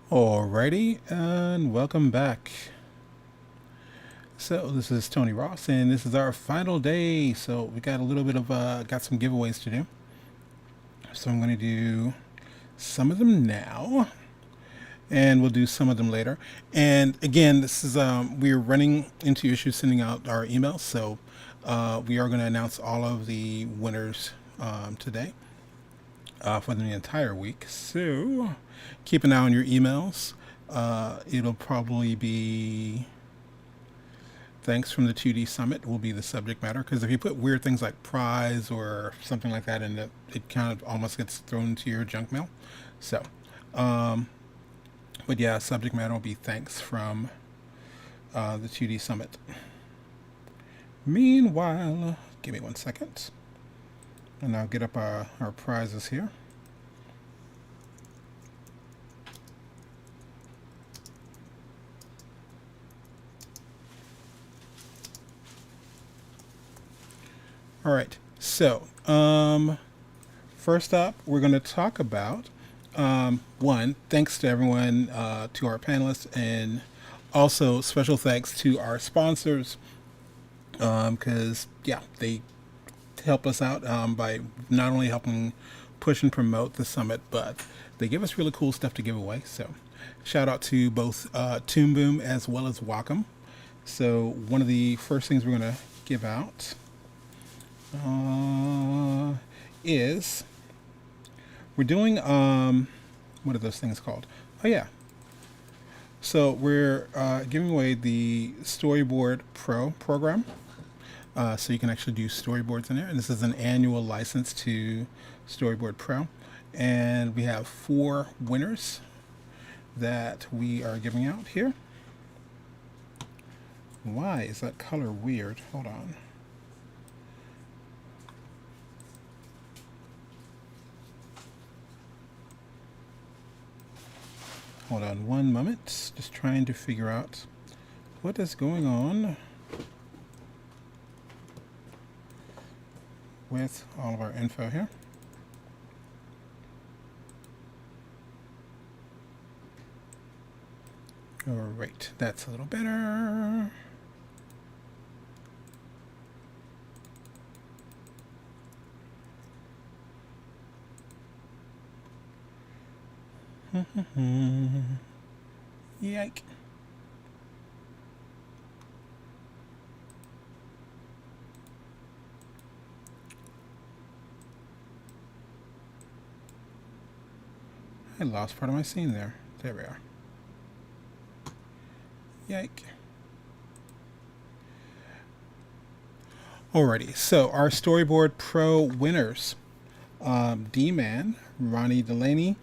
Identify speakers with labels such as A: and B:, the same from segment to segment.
A: Alrighty, and welcome back. So this is Tony Ross, and this is our final day. So we got a little bit of got some giveaways to do. So I'm going to do some of them now, and we'll do some of them later. And again, this is we're running into issues sending out our emails, so we are going to announce all of the winners today for the entire week. So keep an eye on your emails. It'll probably be thanks from the 2D Summit will be the subject matter, because if you put weird things like prize or something like that in it kind of almost gets thrown into your junk mail. So, but yeah, subject matter will be thanks from the 2D Summit. Meanwhile, give me 1 second, and I'll get up our prizes here. All right. So, first up, we're going to talk about one. Thanks to everyone, to our panelists, and also special thanks to our sponsors, because yeah, they help us out by not only helping push and promote the summit, but they give us really cool stuff to give away. So, shout out to both Toon Boom as well as Wacom. So, one of the first things we're going to give out is we're doing what are those things called? Oh yeah. So we're giving away the Storyboard Pro program. So you can actually do storyboards in there, and this is an annual license to Storyboard Pro. And we have 4 winners that we are giving out here. Why is that color weird? Hold on. Hold on one moment. Just trying to figure out what is going on with all of our info here. All right, that's a little better. Yike. I lost part of my scene there. There we are. Yike. Alrighty, so our Storyboard Pro winners, D-Man, Ronnie Delaney,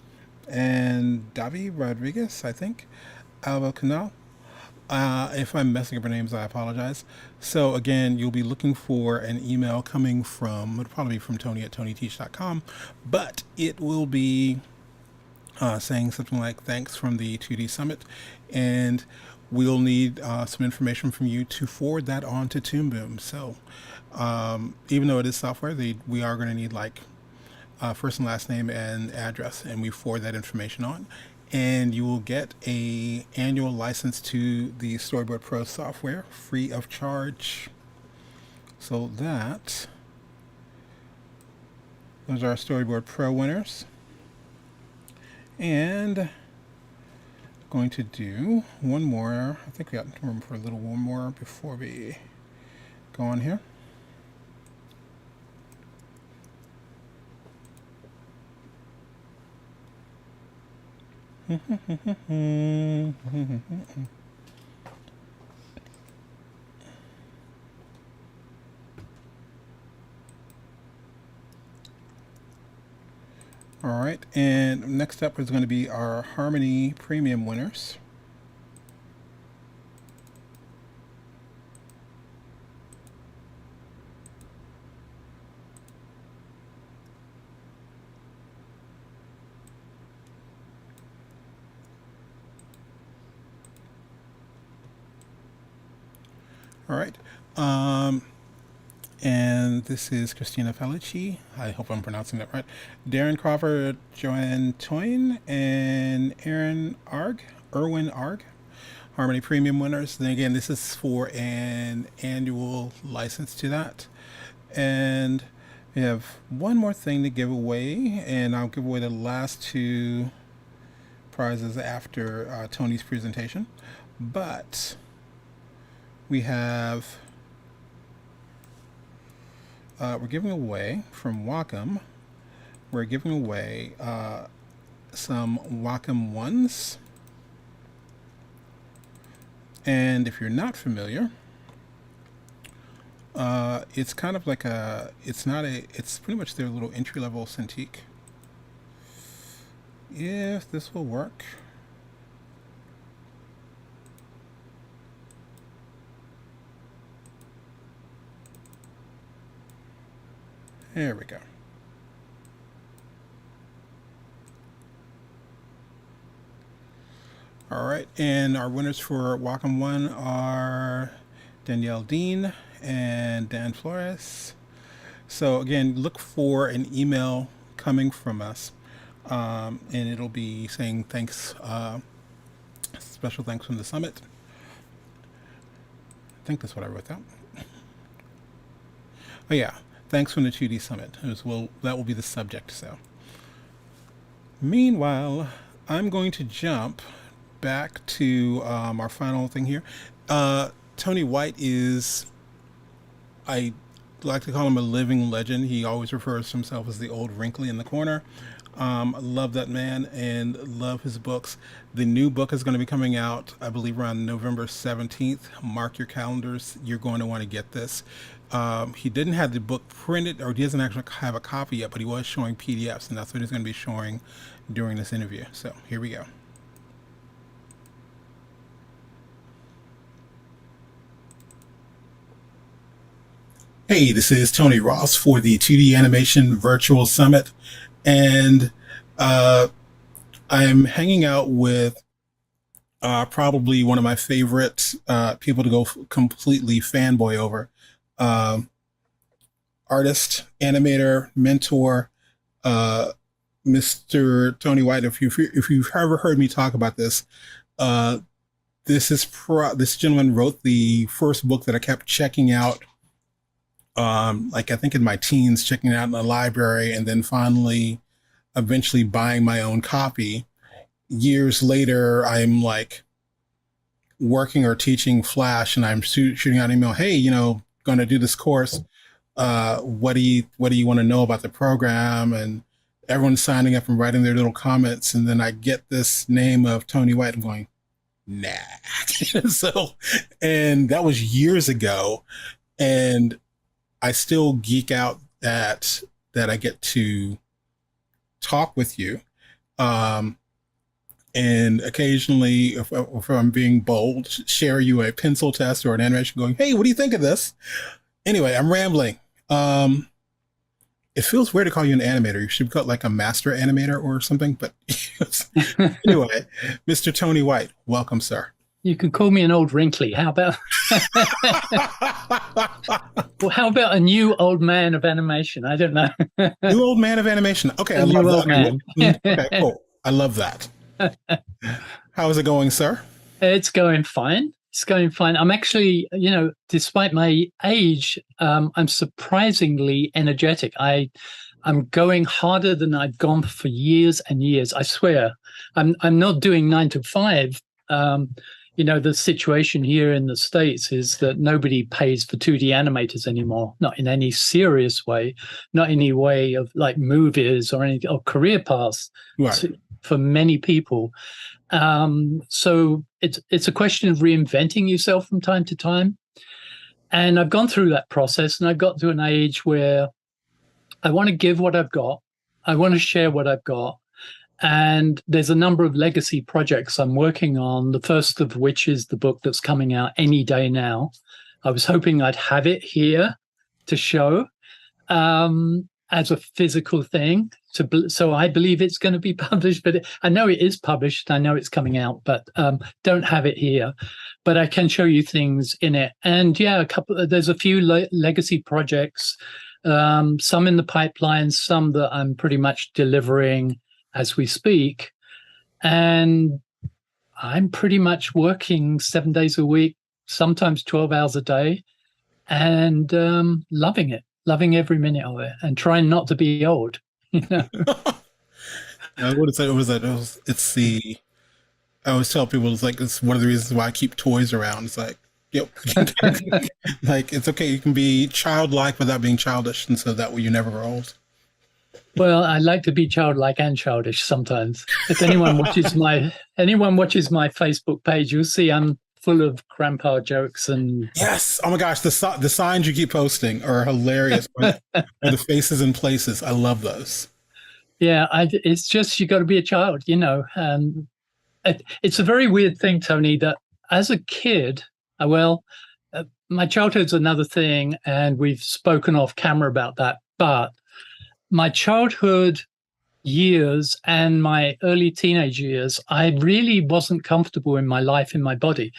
A: and Davi Rodriguez, I think, Alva Canal. If I'm messing up your names, I apologize. So again, you'll be looking for an email coming from, it'll probably be from Tony at Tonyteach.com, but it will be saying something like thanks from the 2D Summit, and we'll need some information from you to forward that on to Toon Boom. So even though it is software, we are going to need like first and last name and address, and we forward that information on, and you will get a annual license to the Storyboard Pro software free of charge. So those are our Storyboard Pro winners. And going to do one more. I think we got room for a little one more before we go on here. All right, and next up is going to be our Harmony Premium winners. All right, And this is Christina Felici. I hope I'm pronouncing that right. Darren Crawford, Joanne Toyne, and Erwin Arg. Harmony Premium winners. Then again, this is for an annual license to that. And we have one more thing to give away, and I'll give away the last two prizes after Tony's presentation. But we have, we're giving away from Wacom, we're giving away some Wacom ones. And if you're not familiar, it's kind of like it's pretty much their little entry-level Cintiq. If this will work. There we go. All right, and our winners for Wacom 1 are Danielle Dean and Dan Flores. So again, look for an email coming from us, and it'll be saying thanks, special thanks from the summit. I think that's what I wrote down. Oh yeah, thanks from the 2D summit. That will be the subject. So meanwhile, I'm going to jump back to our final thing here. Tony White is, I like to call him a living legend. He always refers to himself as the old wrinkly in the corner. Love that man and love his books. The new book is going to be coming out, I believe, around November 17th. Mark your calendars. You're going to want to get this. He didn't have the book printed, or he doesn't actually have a copy yet, but he was showing PDFs, and that's what he's going to be showing during this interview. So here we go. Hey, this is Tony Ross for the 2D Animation Virtual Summit, and I'm hanging out with probably one of my favorite people to go completely fanboy over. Artist, animator, mentor, Mr. Tony White. If you've ever heard me talk about this, this gentleman wrote the first book that I kept checking out. Like I think in my teens, checking it out in the library, and then finally, eventually buying my own copy. Years later, I'm like working or teaching Flash, and I'm shooting out an email. Hey, going to do this course. What do you want to know about the program? And everyone's signing up and writing their little comments, and then I get this name of Tony White. I'm going, nah. And that was years ago, and I still geek out that I get to talk with you. And occasionally, if I'm being bold, share you a pencil test or an animation going, hey, what do you think of this? Anyway, I'm rambling. It feels weird to call you an animator. You should be called like a master animator or something. But anyway, Mr. Tony White, welcome, sir.
B: You can call me an old wrinkly. How about well, how about a new old man of animation? I don't know.
A: New old man of animation. Okay, I love that. Okay, cool. I love that. How is it going, sir?
B: It's going fine. It's going fine. I'm actually, despite my age, I'm surprisingly energetic. I'm going harder than I've gone for years and years. I swear. I'm not doing 9 to 5. The situation here in the States is that nobody pays for 2D animators anymore, not in any serious way, not any way of like movies or any or career paths for many people. So it's a question of reinventing yourself from time to time. And I've gone through that process, and I've got to an age where I want to give what I've got. I want to share what I've got. And there's a number of legacy projects I'm working on, the first of which is the book that's coming out any day now. I was hoping I'd have it here to show. as a physical thing. So I believe it's going to be published, but I know it is published. I know it's coming out, but don't have it here. But I can show you things in it. And yeah, there's a few legacy projects, some in the pipeline, some that I'm pretty much delivering as we speak. And I'm pretty much working 7 days a week, sometimes 12 hours a day, and loving every minute of it, and trying not to be old.
A: I would say it's the. I always tell people it's one of the reasons why I keep toys around. It's like, yep, like it's okay. You can be childlike without being childish, and so that way you never grow old.
B: Well, I like to be childlike and childish sometimes. If anyone watches my Facebook page, you'll see I'm full of grandpa jokes and
A: yes. Oh my gosh, the signs you keep posting are hilarious. Or the faces and places. I love those.
B: Yeah, it's just you got to be a child, it's a very weird thing, Tony, that as a kid, my childhood's another thing, and we've spoken off camera about that, but my childhood years and my early teenage years, I really wasn't comfortable in my life, in my body.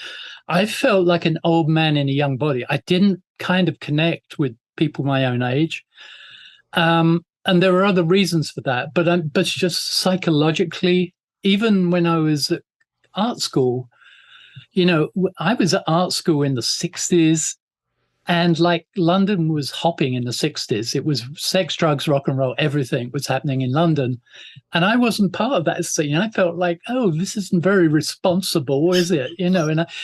B: I felt like an old man in a young body. I didn't kind of connect with people my own age. And there are other reasons for that, but just psychologically, even when I was at art school, I was at art school in the 60s. And like London was hopping in the 60s. It was sex, drugs, rock and roll, everything was happening in London. And I wasn't part of that scene. I felt like, oh, this isn't very responsible, is it?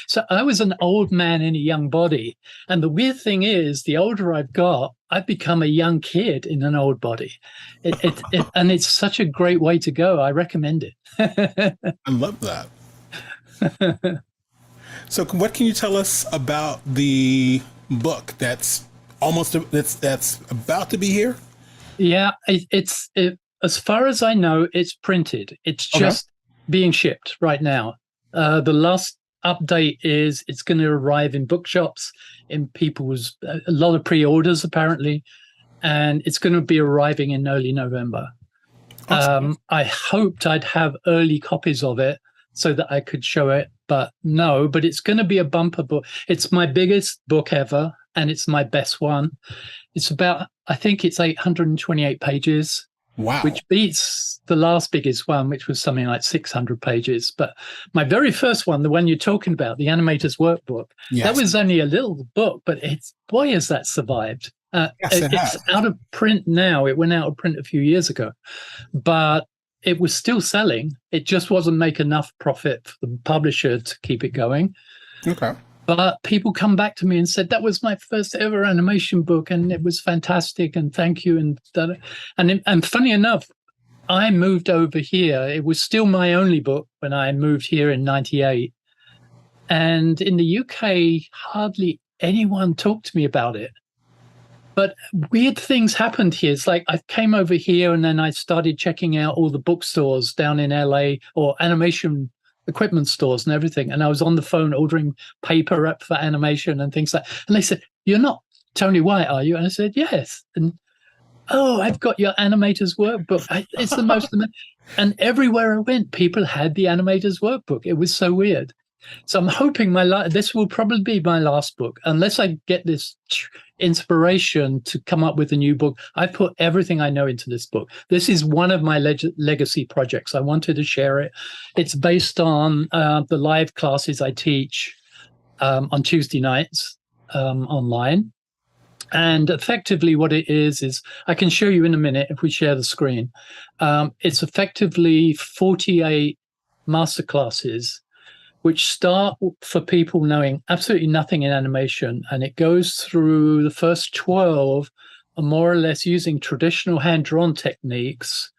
B: So I was an old man in a young body. And the weird thing is, the older I've got, I've become a young kid in an old body. And it's such a great way to go. I recommend it.
A: I love that. So what can you tell us about the book that's about to be here?
B: Yeah, as far as I know, it's printed. It's just being shipped right now. The last update is it's going to arrive in bookshops, in people's a lot of pre-orders apparently, and it's going to be arriving in early November. Awesome. I hoped I'd have early copies of it so that I could show it, but no. But it's going to be a bumper book. It's my biggest book ever, and it's my best one. It's I think it's 828 pages.
A: Wow.
B: Which beats the last biggest one, which was something like 600 pages. But my very first one, the one you're talking about, the Animator's Workbook, yes, that was only a little book, but boy, has that survived. It's out of print now. It went out of print a few years ago, but it was still selling. It just wasn't make enough profit for the publisher to keep it going.
A: Okay.
B: But people come back to me and said, that was my first ever animation book, and it was fantastic, and thank you. And funny enough, I moved over here. It was still my only book when I moved here in 98. And in the UK, hardly anyone talked to me about it. But weird things happened here. It's like I came over here and then I started checking out all the bookstores down in LA, or animation equipment stores and everything. And I was on the phone ordering paper up for animation and things like that. And they said, "You're not Tony White, are you?" And I said, "Yes." And, "Oh, I've got your Animator's Workbook." It's the most, and everywhere I went, people had the Animator's Workbook. It was so weird. So I'm hoping this will probably be my last book, unless I get this inspiration to come up with a new book. I put everything I know into this book. This is one of my legacy projects. I wanted to share it. It's based on the live classes I teach on Tuesday nights online. And effectively what it is I can show you in a minute if we share the screen. It's effectively 48 masterclasses which start for people knowing absolutely nothing in animation, and it goes through the first 12, more or less using traditional hand-drawn techniques,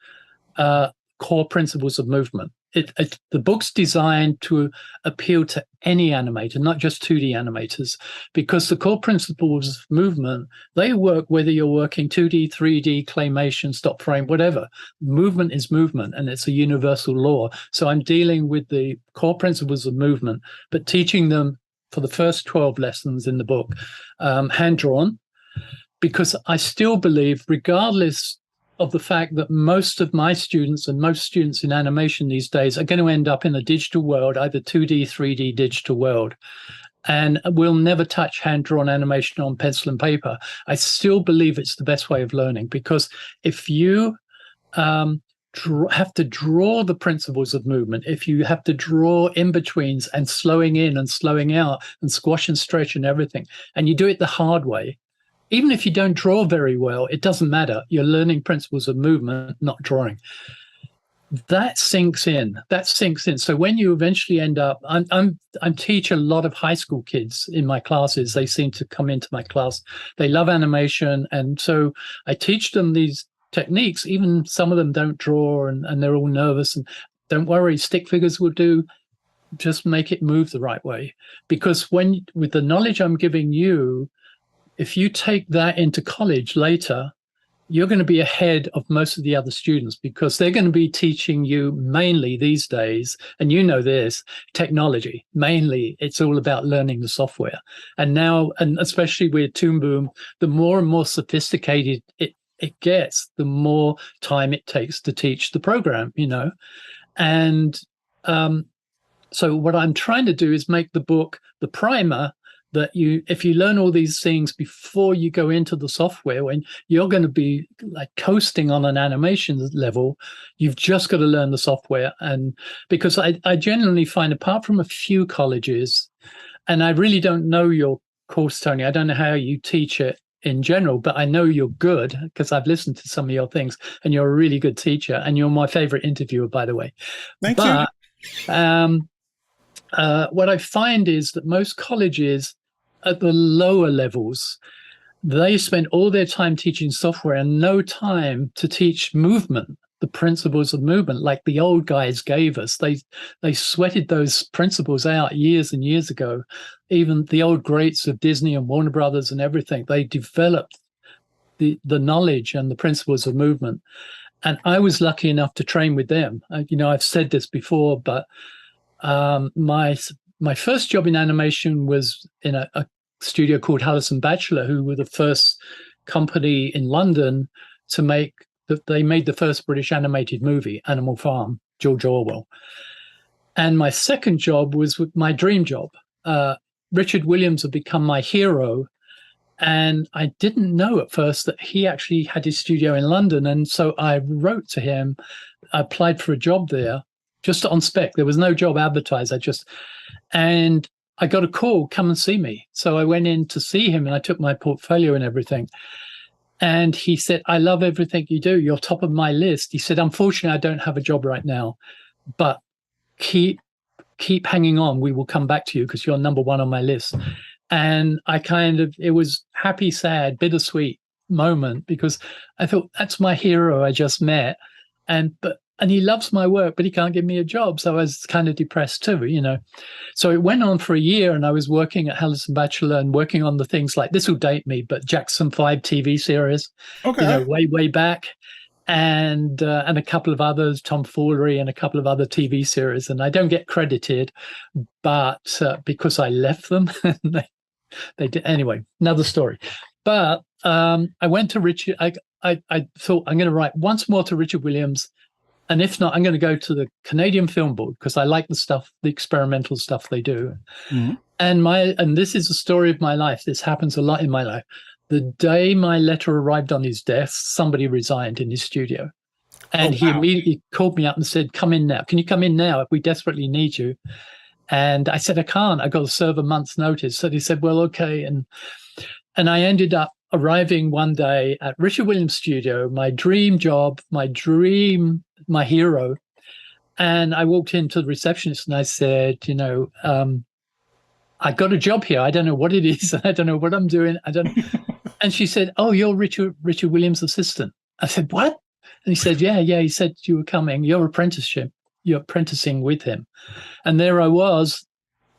B: core principles of movement. The book's designed to appeal to any animator, not just 2D animators, because the core principles of movement, they work whether you're working 2D, 3D, claymation, stop frame, whatever. Movement is movement, and it's a universal law. So I'm dealing with the core principles of movement, but teaching them for the first 12 lessons in the book, hand-drawn. because I still believe, regardless of the fact that most of my students and most students in animation these days are going to end up in a digital world, either 2D, 3D digital world, and we'll never touch hand-drawn animation on pencil and paper. I still believe it's the best way of learning, because if you have to draw the principles of movement, if you have to draw in-betweens and slowing in and slowing out and squash and stretch and everything, and you do it the hard way, even if you don't draw very well, it doesn't matter. You're learning principles of movement, not drawing. That sinks in. That sinks in. So when you eventually end up, I teach a lot of high school kids in my classes. They seem to come into my class. They love animation, and so I teach them these techniques. Even some of them don't draw, and they're all nervous. And don't worry, stick figures will do. Just make it move the right way. Because with the knowledge I'm giving you, if you take that into college later, you're going to be ahead of most of the other students, because they're going to be teaching you mainly these days, and you know this, technology. Mainly, it's all about learning the software. And now, and especially with Toon Boom, the more and more sophisticated it gets, the more time it takes to teach the program, And so what I'm trying to do is make the book the primer that if you learn all these things before you go into the software, when you're going to be like coasting on an animation level, you've just got to learn the software. And because I genuinely find, apart from a few colleges, and I really don't know your course, Tony, I don't know how you teach it in general, but I know you're good because I've listened to some of your things, and you're a really good teacher, and you're my favorite interviewer, by the way.
A: Thank you.
B: What I find is that most colleges at the lower levels, they spend all their time teaching software and no time to teach movement, the principles of movement, like the old guys gave us. They sweated those principles out years and years ago. Even the old greats of Disney and Warner Brothers and everything, they developed the knowledge and the principles of movement. And I was lucky enough to train with them. I've said this before, but my first job in animation was in a studio called Hallison Bachelor, who were the first company in London to they made the first British animated movie, Animal Farm, George Orwell. And my second job was my dream job. Richard Williams had become my hero, and I didn't know at first that he actually had his studio in London. And so I wrote to him, I applied for a job there, just on spec. There was no job advertised. And I got a call, come and see me. So I went in to see him, and I took my portfolio and everything. And he said, I love everything you do. You're top of my list. He said, unfortunately, I don't have a job right now, but keep hanging on. We will come back to you because you're number one on my list. And it was happy, sad, bittersweet moment, because I thought, that's my hero I just met. And he loves my work, but he can't give me a job. So I was kind of depressed too, So it went on for a year, and I was working at Hallison Bachelor and working on the things like, this will date me, but Jackson 5 TV series, way back, and a couple of others, Tomfoolery, and a couple of other TV series. And I don't get credited, but because I left them, they did. Anyway, another story. But I went to Richard. I thought, I'm going to write once more to Richard Williams. And if not, I'm going to go to the Canadian Film Board, because I like the experimental stuff they do. Mm-hmm. And this is the story of my life. This happens a lot in my life. The day my letter arrived on his desk, somebody resigned in his studio. And he immediately called me up and said, come in now. Can you come in now? We desperately need you. And I said, I can't. I got to serve a month's notice. So he said, well, okay. And I ended up arriving one day at Richard Williams' studio, my dream job, my hero. And I walked into the receptionist and I said, I got a job here. I don't know what it is. I don't know what I'm doing. And she said, oh, you're Richard Williams' assistant. I said, what? And he said, yeah. He said you were coming. You're apprenticing with him. And there I was,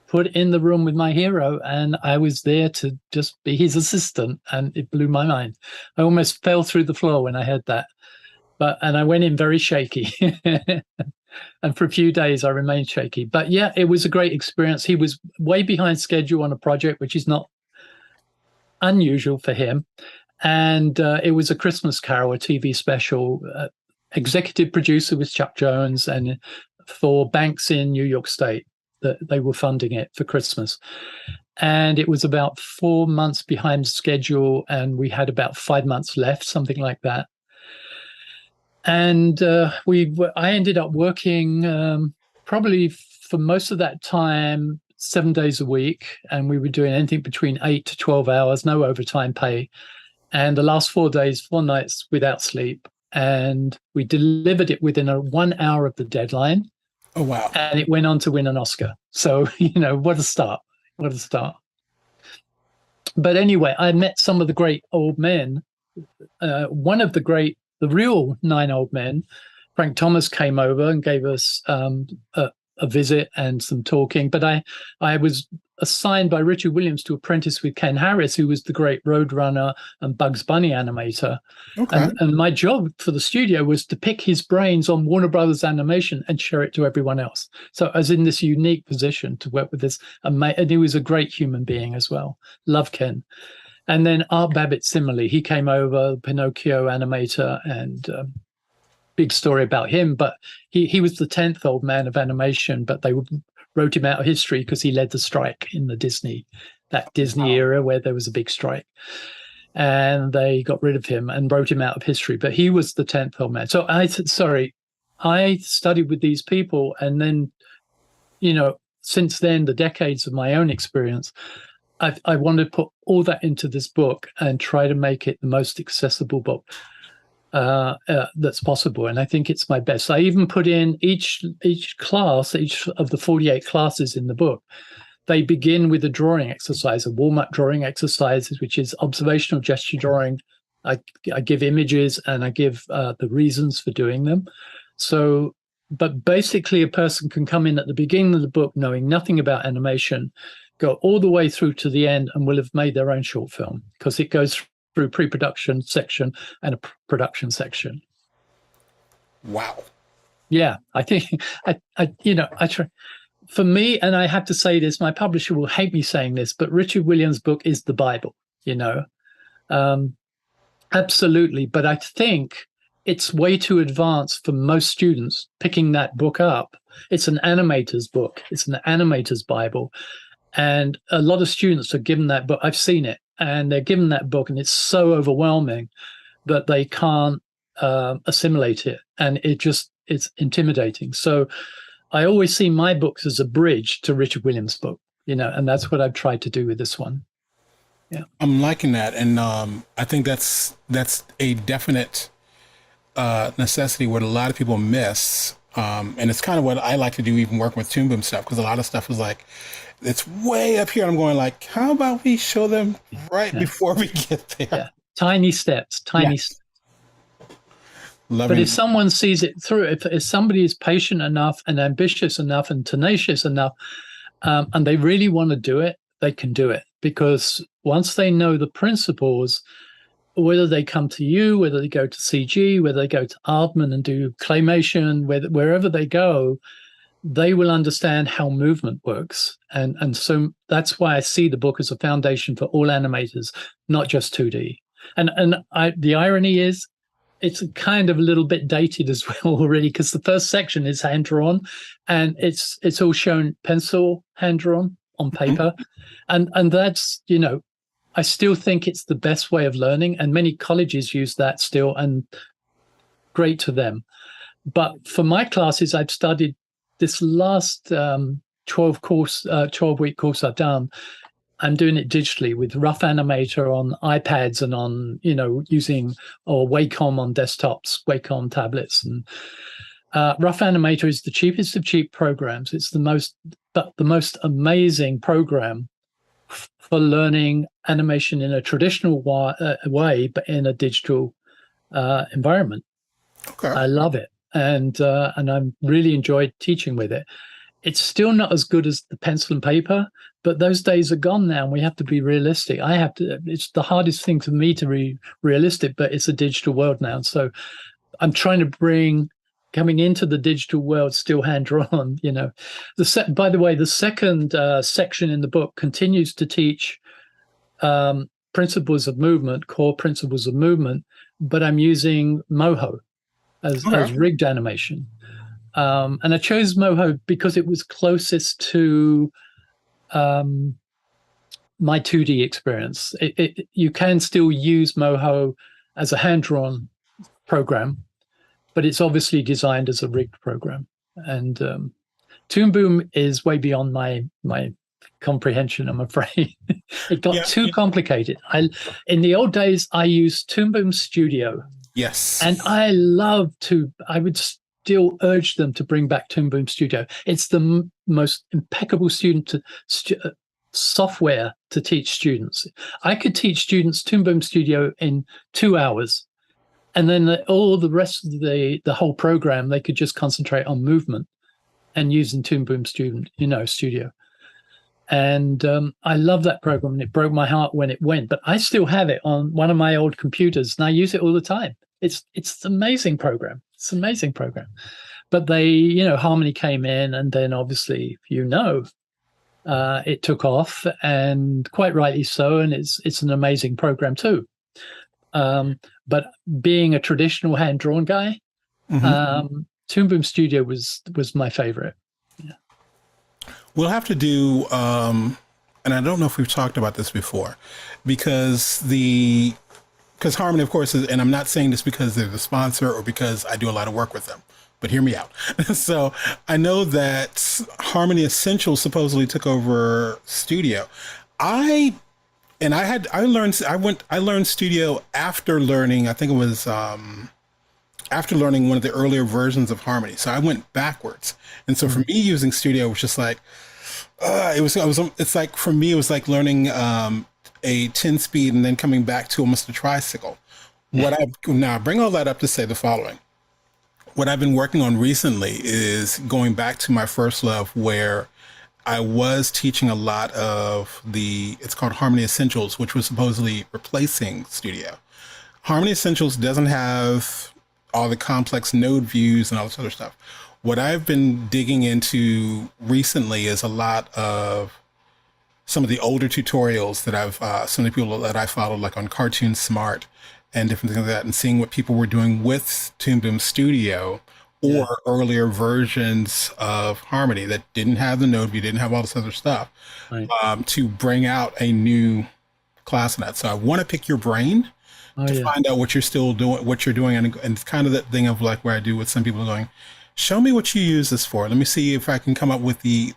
B: put in the room with my hero, and I was there to just be his assistant, and it blew my mind. I almost fell through the floor when I heard that. And I went in very shaky. And for a few days I remained shaky. But yeah, it was a great experience. He was way behind schedule on a project, which is not unusual for him. And it was A Christmas Carol, a TV special. Executive producer was Chuck Jones, and for banks in New York State, that they were funding it for Christmas. And it was about 4 months behind schedule, and we had about 5 months left, something like that. And I ended up working probably for most of that time 7 days a week, and we were doing anything between 8 to 12 hours, no overtime pay. And the last 4 days, 4 nights without sleep. And we delivered it within 1 hour of the deadline.
A: Oh, wow.
B: And it went on to win an Oscar. So, what a start. What a start. But anyway, I met some of the great old men. One of the real 9 old men, Frank Thomas, came over and gave us a visit and some talking. But I was assigned by Richard Williams to apprentice with Ken Harris, who was the great Roadrunner and Bugs Bunny animator.
A: Okay.
B: And my job for the studio was to pick his brains on Warner Brothers animation and share it to everyone else. So I was in this unique position to work with this. And he was a great human being as well. Love Ken. And then Art Babbitt, similarly, he came over, Pinocchio animator, and big story about him. But he was the 10th old man of animation, but they wrote him out of history because he led the strike in the Disney era where there was a big strike. And they got rid of him and wrote him out of history. But he was the 10th old man. So I studied with these people. And then, since then, the decades of my own experience, I wanted to put all that into this book and try to make it the most accessible book that's possible. And I think it's my best. I even put in each class, each of the 48 classes in the book, they begin with a drawing exercise, a warm-up drawing exercise, which is observational gesture drawing. I give images and I give the reasons for doing them. So, but basically a person can come in at the beginning of the book knowing nothing about animation, go all the way through to the end, and will have made their own short film because it goes through pre-production section and a production section.
A: Wow.
B: Yeah, I think I try. For me, and I have to say this, my publisher will hate me saying this, but Richard Williams' book is the Bible, absolutely. But I think it's way too advanced for most students picking that book up. It's an animator's book. It's an animator's Bible. And a lot of students are given that book. I've seen it, and they're given that book, and it's so overwhelming that they can't assimilate it. And it's intimidating. So I always see my books as a bridge to Richard Williams' book, and that's what I've tried to do with this one. Yeah,
A: I'm liking that, and I think that's a definite necessity what a lot of people miss, and it's kind of what I like to do, even working with Toon Boom stuff, because a lot of stuff is like, it's way up here. And I'm going like, how about we show them before we get there?
B: Yeah. Tiny steps. But if someone sees it through, if somebody is patient enough and ambitious enough and tenacious enough, and they really want to do it, they can do it. Because once they know the principles, whether they come to you, whether they go to CG, whether they go to Aardman and do claymation, wherever they go, they will understand how movement works. And so that's why I see the book as a foundation for all animators, not just 2D. And the irony is, it's kind of a little bit dated as well already, because the first section is hand drawn, and it's all shown pencil hand drawn on paper, and that's I still think it's the best way of learning, and many colleges use that still, and great to them. But for my classes, I've studied this last 12-week course I've done. I'm doing it digitally with Rough Animator on iPads and on, using Wacom on desktops, Wacom tablets. And Rough Animator is the cheapest of cheap programs. It's the most amazing program for learning animation in a traditional way, but in a digital environment.
A: Okay.
B: I love it, and I'm really enjoyed teaching with it. It's still not as good as the pencil and paper, but those days are gone now, and we have to be realistic. It's the hardest thing for me to be realistic, but it's a digital world now. So I'm trying to bring coming into the digital world still hand drawn, By the way, the second section in the book continues to teach principles of movement, core principles of movement, but I'm using Moho as rigged animation. And I chose Moho because it was closest to my 2D experience. You can still use Moho as a hand-drawn program, but it's obviously designed as a rigged program. And Toon Boom is way beyond my comprehension, I'm afraid. It got too complicated. In the old days, I used Toon Boom Studio.
A: Yes.
B: And I would still urge them to bring back Toon Boom Studio. It's the most impeccable software to teach students. I could teach students Toon Boom Studio in 2 hours, and then all the rest of the whole program, they could just concentrate on movement and using Toon Boom Studio. And I love that program, and it broke my heart when it went, but I still have it on one of my old computers, and I use it all the time. It's an amazing program. It's an amazing program. But Harmony came in, and then obviously, it took off, and quite rightly so, and it's an amazing program too. But being a traditional hand-drawn guy, Toon Boom Studio was my favorite. Yeah.
A: We'll have to do, and I don't know if we've talked about this before, because Harmony, of course, and I'm not saying this because they're the sponsor or because I do a lot of work with them, but hear me out. So I know that Harmony Essentials supposedly took over Studio. I learned Studio after learning, I think it was after learning one of the earlier versions of Harmony. So I went backwards. And so for me, using Studio was just like, it's like, for me, it was like learning a 10-speed and then coming back to almost a tricycle. Now I bring all that up to say the following. What I've been working on recently is going back to my first love, where I was teaching a lot of it's called Harmony Essentials, which was supposedly replacing Studio. Harmony Essentials doesn't have all the complex node views and all this other stuff. What I've been digging into recently is a lot of some of the older tutorials that some of the people that I follow, like on Cartoon Smart and different things like that, and seeing what people were doing with Toon Boom Studio or earlier versions of Harmony that didn't have the node view, didn't have all this other stuff, to bring out a new class in that. So I want to pick your brain to find out what you're doing, and it's kind of that thing of like where I do with some people going, show me what you use this for. Let me see if I can come up with the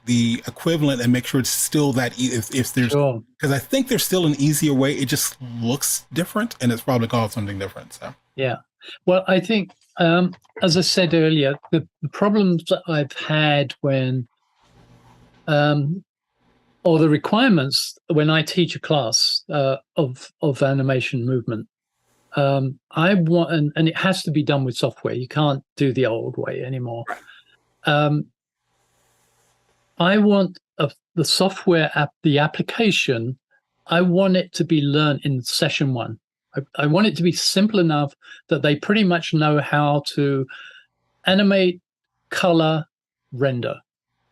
A: equivalent and make sure it's still that if there's, because I think there's still an easier way. It just looks different, and it's probably called something different. So
B: yeah, well, I think as I said earlier, the problems that I've had when or the requirements when I teach a class of animation movement, I want, and it has to be done with software. You can't do the old way anymore. I want the software the application. I want it to be learned in session one. I want it to be simple enough that they pretty much know how to animate, color, render,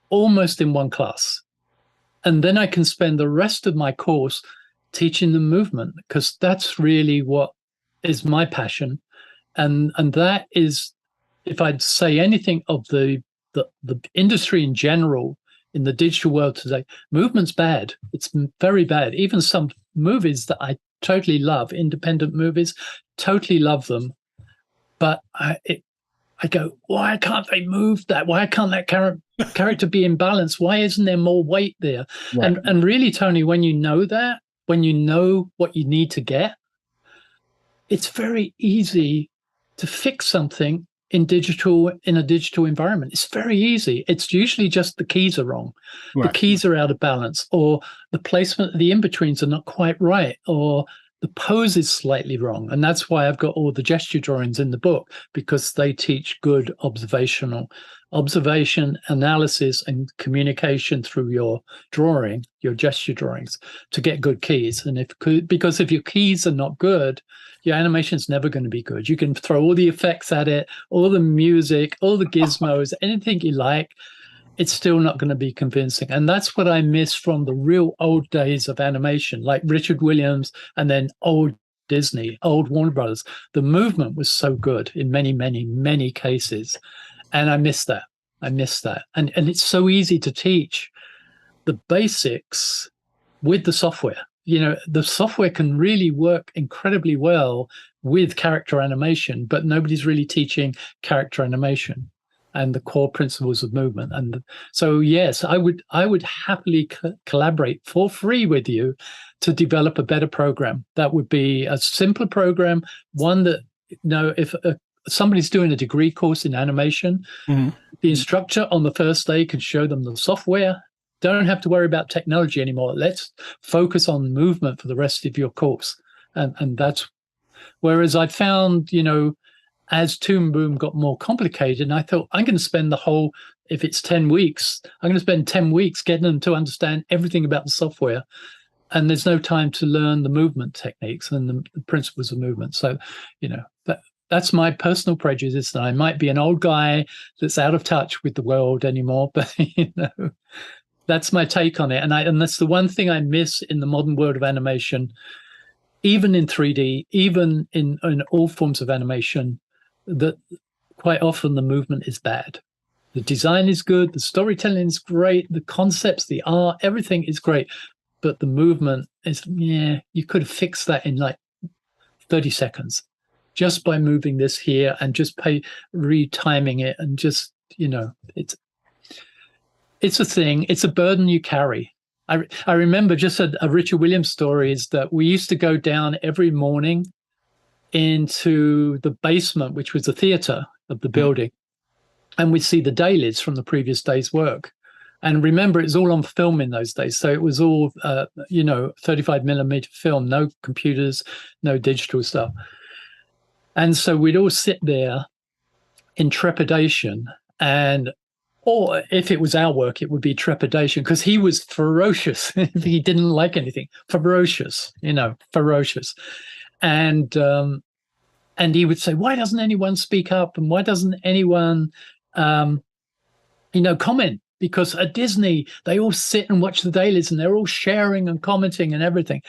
B: almost in one class. And then I can spend the rest of my course teaching them movement, because that's really what is my passion. And that is, if I'd say anything of the industry in general in the digital world today, movement's bad. It's very bad. Even some movies that I totally love, independent movies, totally love them. But I go, why can't they move that? Why can't that character be in balance? Why isn't there more weight there? Right. And really, Tony, when you know that, when you know what you need to get, it's very easy to fix something in a digital environment. It's very easy. It's usually just the keys are wrong. Right. The keys are out of balance, or the placement of the in-betweens are not quite right, or the pose is slightly wrong. And that's why I've got all the gesture drawings in the book, because they teach good observation, analysis, and communication through your drawing, your gesture drawings, to get good keys. And because if your keys are not good, your animation's never going to be good. You can throw all the effects at it, all the music, all the gizmos, anything you like. it's still not going to be convincing. And that's what I miss from the real old days of animation, like Richard Williams and then old Disney, old Warner Brothers. The movement was so good in many, many, many cases. And I miss that. I miss that. And it's so easy to teach the basics with the software. You know, the software can really work incredibly well with character animation, but nobody's really teaching character animation and the core principles of movement. And so, yes, I would happily collaborate for free with you to develop a better program. That would be a simpler program, one that, you know, if somebody's doing a degree course in animation, the instructor on the first day can show them the software. Don't have to worry about technology anymore. Let's focus on movement for the rest of your course. And that's, whereas I found, you know, as Toon Boom got more complicated, and I thought, I'm going to spend the whole, if it's 10 weeks, I'm going to spend 10 weeks getting them to understand everything about the software. And there's no time to learn the movement techniques and the principles of movement. So, you know, that's my personal prejudice. That I might be an old guy that's out of touch with the world anymore, but, you know, that's my take on it. And that's the one thing I miss in the modern world of animation, even in 3D, even in all forms of animation, that quite often the movement is bad. The design is good, the storytelling is great, the concepts, the art, everything is great, but the movement is, yeah, you could fix that in like 30 seconds just by moving this here and just retiming it, and just, you know, it's a thing, it's a burden you carry. I remember just a Richard Williams story is that we used to go down every morning into the basement, which was the theater of the building, and we'd see the dailies from the previous day's work. And remember, it was all on film in those days. So it was all, you know, 35 millimeter film, no computers, no digital stuff. And so we'd all sit there in trepidation, or if it was our work, it would be trepidation, because he was ferocious. He didn't like anything. Ferocious, you know, ferocious. And he would say, why doesn't anyone speak up? And why doesn't anyone, you know, comment? Because at Disney, they all sit and watch the dailies and they're all sharing and commenting and everything.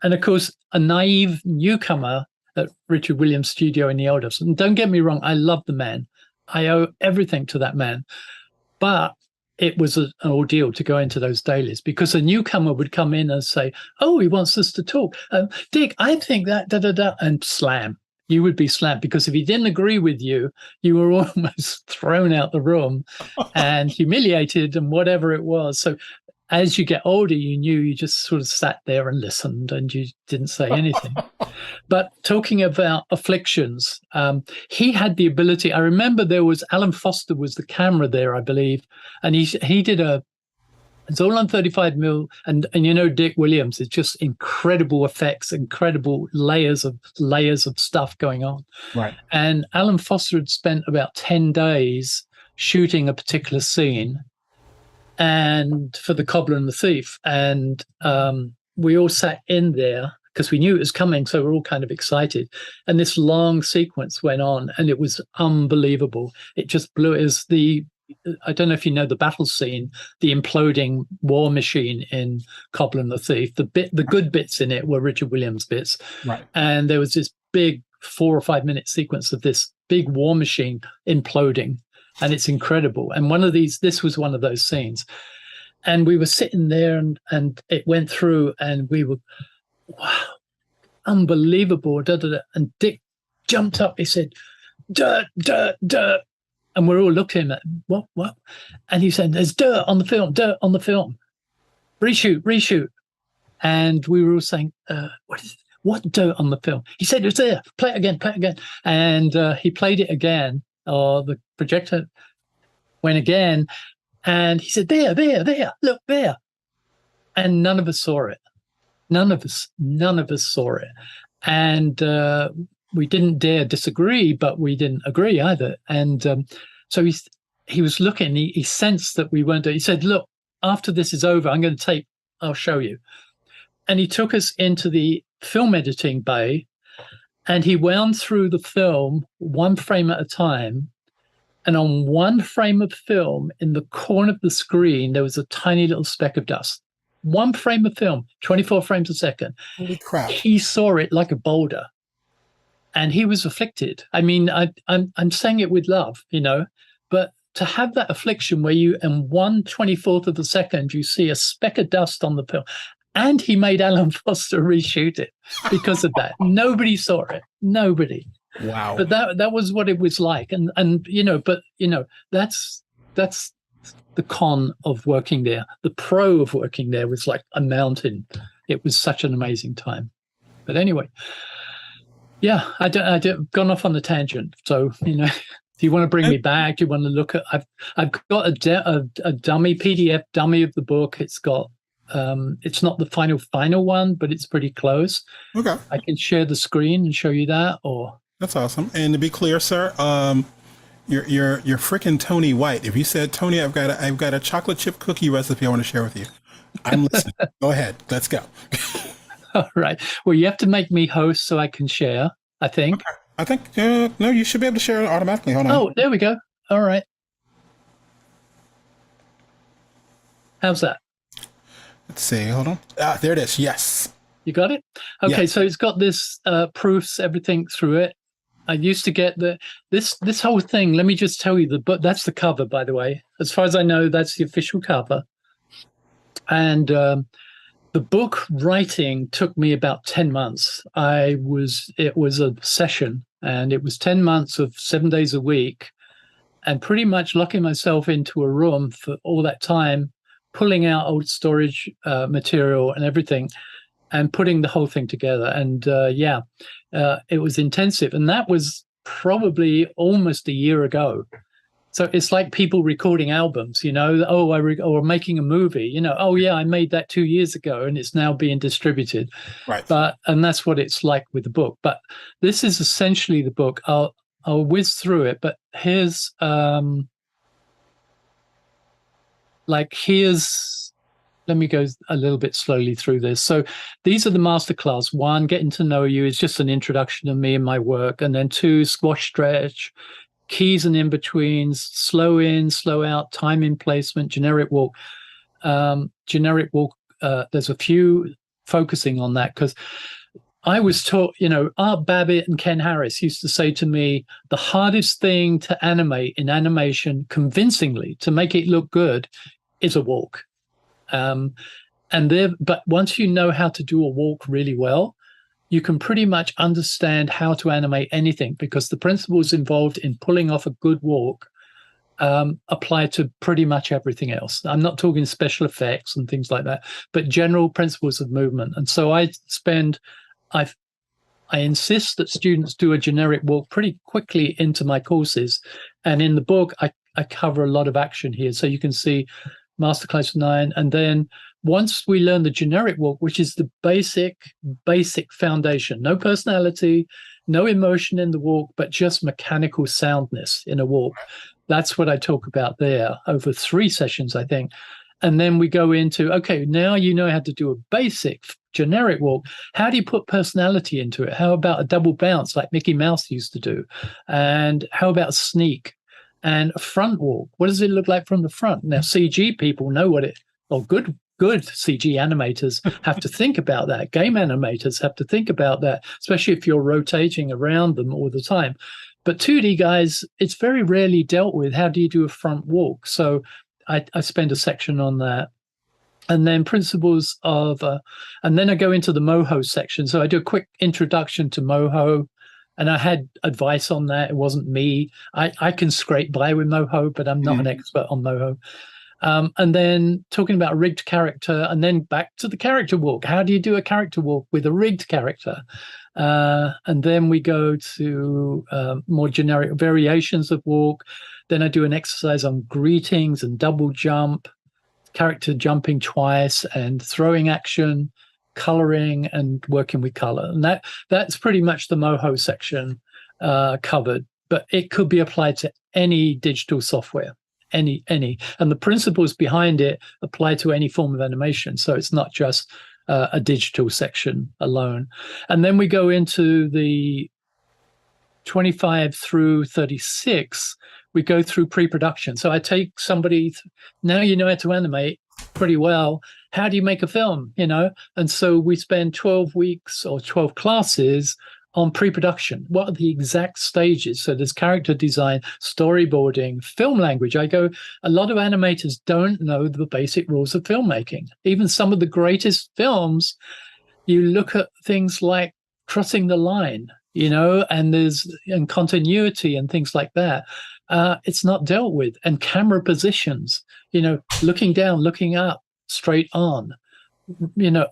B: And of course, a naive newcomer at Richard Williams' studio in the Elders, and don't get me wrong, I love the man. I owe everything to that man. But it was an ordeal to go into those dailies, because a newcomer would come in and say, oh, he wants us to talk. Dick, I think that, and slam. You would be slammed, because if he didn't agree with you, you were almost thrown out the room and humiliated and whatever it was. So as you get older, you knew, you just sort of sat there and listened and you didn't say anything. But talking about afflictions, he had the ability. I remember there was Alan Foster was the camera there, I believe, and he did it's all on 35 mil, and you know, Dick Williams is just incredible effects, incredible layers of stuff going on.
A: Right.
B: And Alan Foster had spent about 10 days shooting a particular scene, and for the Cobbler and the Thief, and we all sat in there because we knew it was coming, so we're all kind of excited. And this long sequence went on, and it was unbelievable. It just blew. It was I don't know if you know the battle scene, the imploding war machine in Cobbler and the Thief. The good bits in it were Richard Williams bits,
A: right?
B: And there was this big 4 or 5 minute sequence of this big war machine imploding, and it's incredible. And this was one of those scenes, and we were sitting there, and it went through, and we were, wow, unbelievable. And Dick jumped up. He said, dirt, dirt, dirt. And we're all looking at what? And he said, there's dirt on the film, reshoot. And we were all saying, what dirt on the film? He said, it's there, play it again. And he played it again, or the projector went again. And he said, there, look there. And none of us saw it. None of us saw it. And we didn't dare disagree, but we didn't agree either. And so he was looking, he sensed that we weren't. He said, look, after this is over, I'm going to tape, I'll show you. And he took us into the film editing bay, and he wound through the film one frame at a time. And on one frame of film, in the corner of the screen, there was a tiny little speck of dust. One frame of film, 24 frames a second.
A: Holy crap.
B: He saw it like a boulder, and he was afflicted. I mean, I'm saying it with love, but to have that affliction where you, in 1/24th of a second, you see a speck of dust on the film, and he made Alan Foster reshoot it because of that. Nobody saw it. Nobody.
A: Wow.
B: But that was what it was like, and that's the con of working there. The pro of working there was like a mountain. It was such an amazing time. But anyway, yeah, I gone off on a tangent. So do you want to bring me back? Do you want to look at? I've got a dummy PDF dummy of the book. It's got it's not the final one, but it's pretty close.
A: Okay,
B: I can share the screen and show you that, or.
A: That's awesome. And to be clear, sir, you're freaking Tony White. If you said, Tony, I've got a chocolate chip cookie recipe I want to share with you, I'm listening. Go ahead. Let's go.
B: All right. Well, you have to make me host so I can share, I think.
A: Okay. I think, no, you should be able to share it automatically. Hold on.
B: Oh, there we go. All right. How's that?
A: Let's see. Hold on. There it is. Yes.
B: You got it? Okay,
A: Yeah.
B: so it's got this proofs, everything through it. I used to get this whole thing. Let me just tell you, that's the cover, by the way. As far as I know, that's the official cover. And the book writing took me about 10 months. It was a session, and it was 10 months of 7 days a week, and pretty much locking myself into a room for all that time, pulling out old storage material and everything, and putting the whole thing together. And it was intensive. And that was probably almost a year ago. So it's like people recording albums, or making a movie, oh yeah, I made that 2 years ago and it's now being distributed.
A: Right.
B: And that's what it's like with the book. But this is essentially the book. I'll whiz through it, but here's let me go a little bit slowly through this. So these are the masterclass. 1, getting to know you, is just an introduction to me and my work. And then 2, squash stretch, keys and in-betweens, slow in, slow out, time in placement, generic walk. There's a few focusing on that because I was taught, Art Babbitt and Ken Harris used to say to me, the hardest thing to animate in animation convincingly, to make it look good, is a walk. But once you know how to do a walk really well, you can pretty much understand how to animate anything, because the principles involved in pulling off a good walk apply to pretty much everything else. I'm not talking special effects and things like that, but general principles of movement. And so I insist that students do a generic walk pretty quickly into my courses. And in the book, I cover a lot of action here. So you can see Masterclass 9. And then once we learn the generic walk, which is the basic foundation, no personality, no emotion in the walk, but just mechanical soundness in a walk. That's what I talk about there over 3 sessions, I think. And then we go into, okay, now you know how to do a basic generic walk. How do you put personality into it? How about a double bounce like Mickey Mouse used to do? And how about a sneak? And a front walk, what does it look like from the front? Now, CG people know good CG animators have to think about that. Game animators have to think about that, especially if you're rotating around them all the time. But 2D guys, it's very rarely dealt with. How do you do a front walk? So I spend a section on that. And then principles of, and then I go into the Moho section. So I do a quick introduction to Moho. And I had advice on that. It wasn't me. I can scrape by with Moho, but I'm not an expert on Moho. And then talking about rigged character, and then back to the character walk. How do you do a character walk with a rigged character? And then we go to more generic variations of walk. Then I do an exercise on greetings and double jump, character jumping twice, and throwing action, coloring, and working with color. And that's pretty much the Moho section covered, but it could be applied to any digital software, any. And the principles behind it apply to any form of animation. So it's not just a digital section alone. And then we go into the 25 through 36, we go through pre-production. So I take somebody, now you know how to animate pretty well. How do you make a film, And so we spend 12 weeks or 12 classes on pre-production. What are the exact stages? So there's character design, storyboarding, film language. A lot of animators don't know the basic rules of filmmaking. Even some of the greatest films, you look at things like crossing the line, and continuity and things like that. It's not dealt with. And camera positions, looking down, looking up, straight on.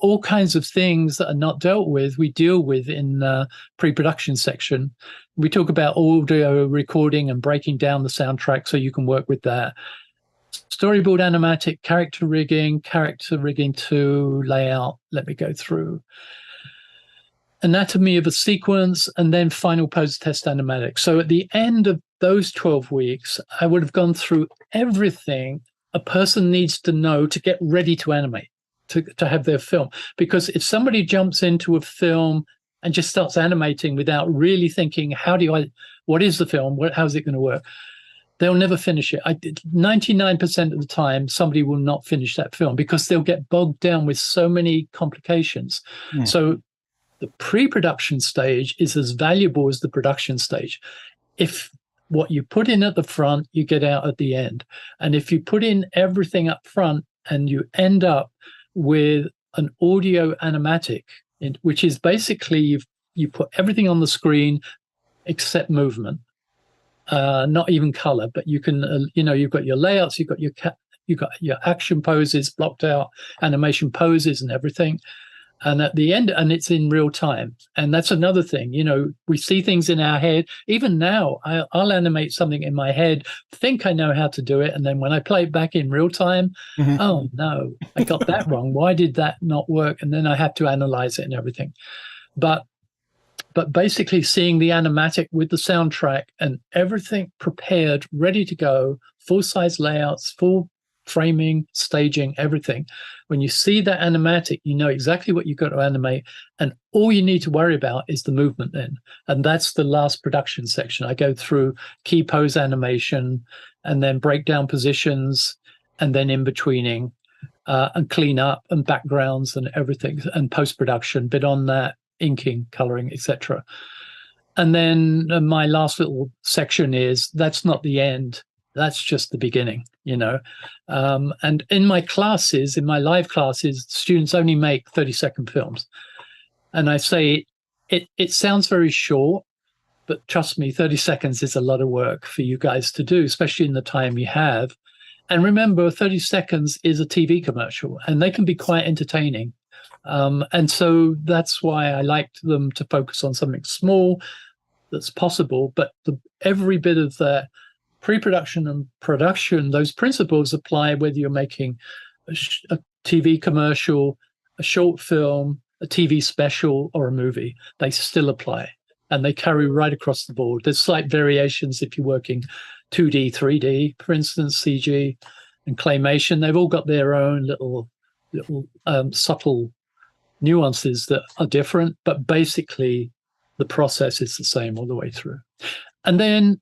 B: All kinds of things that are not dealt with, we deal with in the pre-production section. We talk about audio recording and breaking down the soundtrack so you can work with that. Storyboard animatic, character rigging 2, layout. Let me go through. Anatomy of a sequence, and then final post-test animatic. So at the end of those 12 weeks, I would have gone through everything a person needs to know to get ready to animate. To have their film. Because if somebody jumps into a film and just starts animating without really thinking, what is the film? How's it going to work? They'll never finish it. 99% of the time, somebody will not finish that film because they'll get bogged down with so many complications. Mm. So the pre-production stage is as valuable as the production stage. If what you put in at the front, you get out at the end. And if you put in everything up front and you end up with an audio animatic, which is basically you put everything on the screen except movement, not even color, but you can, you've got your layouts, you've got your action poses blocked out, animation poses and everything. And at the end, and it's in real time. And that's another thing, we see things in our head. Even now, I'll animate something in my head, think I know how to do it. And then when I play it back in real time, oh no, I got that wrong. Why did that not work? And then I have to analyze it and everything. But basically seeing the animatic with the soundtrack and everything prepared, ready to go, full-size layouts, full framing, staging, everything. When you see that animatic, you know exactly what you've got to animate, and all you need to worry about is the movement then. And that's the last production section. I go through key pose animation and then breakdown positions and then in-betweening and clean up and backgrounds and everything and post-production, bit on that, inking, coloring, etc. And then my last little section is that's not the end. That's just the beginning, And in my classes, in my live classes, students only make 30-second films. And I say it sounds very short, but trust me, 30 seconds is a lot of work for you guys to do, especially in the time you have. And remember, 30 seconds is a TV commercial, and they can be quite entertaining. And so that's why I liked them to focus on something small that's possible, but every bit of that pre-production and production, those principles apply whether you're making a TV commercial, a short film, a TV special, or a movie. They still apply, and they carry right across the board. There's slight variations if you're working 2D, 3D, for instance, CG and claymation. They've all got their own little subtle nuances that are different, but basically the process is the same all the way through. And then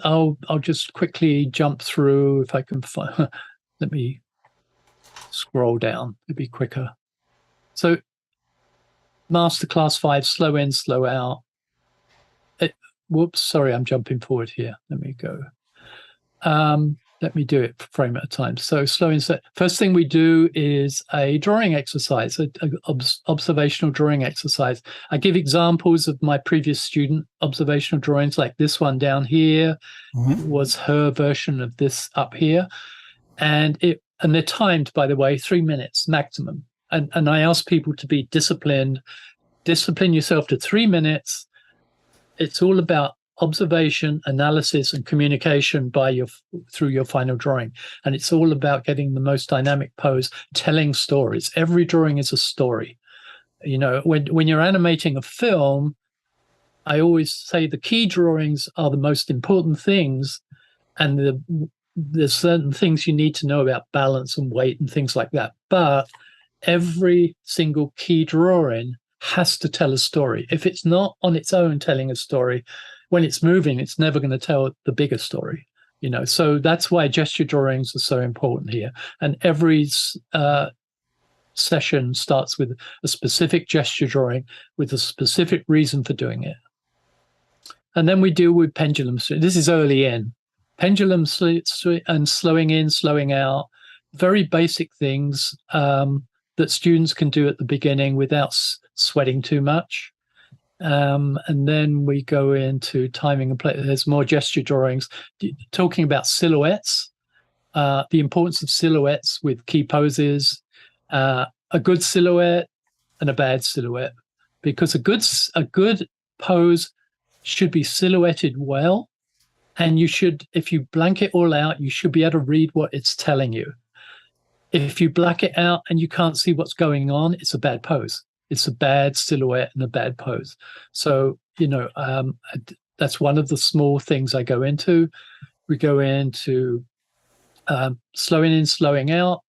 B: I'll just quickly jump through if I can find. Let me scroll down. It'd be quicker. So, Masterclass 5, slow in, slow out. Whoops, sorry, I'm jumping forward here. Let me go. Let me do it frame at a time. So slow in. First thing we do is a drawing exercise, an observational drawing exercise. I give examples of my previous student observational drawings, like this one down here was her version of this up here. And they're timed, by the way, 3 minutes maximum. And I ask people to be disciplined. Discipline yourself to 3 minutes. It's all about observation, analysis, and communication through your final drawing. And it's all about getting the most dynamic pose, telling stories. Every drawing is a story. When you're animating a film, I always say the key drawings are the most important things, and there's certain things you need to know about balance and weight and things like that. But every single key drawing has to tell a story. If it's not on its own telling a story, when it's moving, it's never going to tell the bigger story. So that's why gesture drawings are so important here. And every session starts with a specific gesture drawing with a specific reason for doing it. And then we deal with pendulum. This is early in. Pendulum and slowing in, slowing out, very basic things that students can do at the beginning without sweating too much. And then we go into timing and play. There's more gesture drawings, talking about silhouettes, the importance of silhouettes with key poses, a good silhouette and a bad silhouette, because a good pose should be silhouetted well, and you should, if you blank it all out, you should be able to read what it's telling you. If you black it out and you can't see what's going on, it's a bad pose. It's a bad silhouette and a bad pose. So, that's one of the small things I go into. We go into slowing in, slowing out,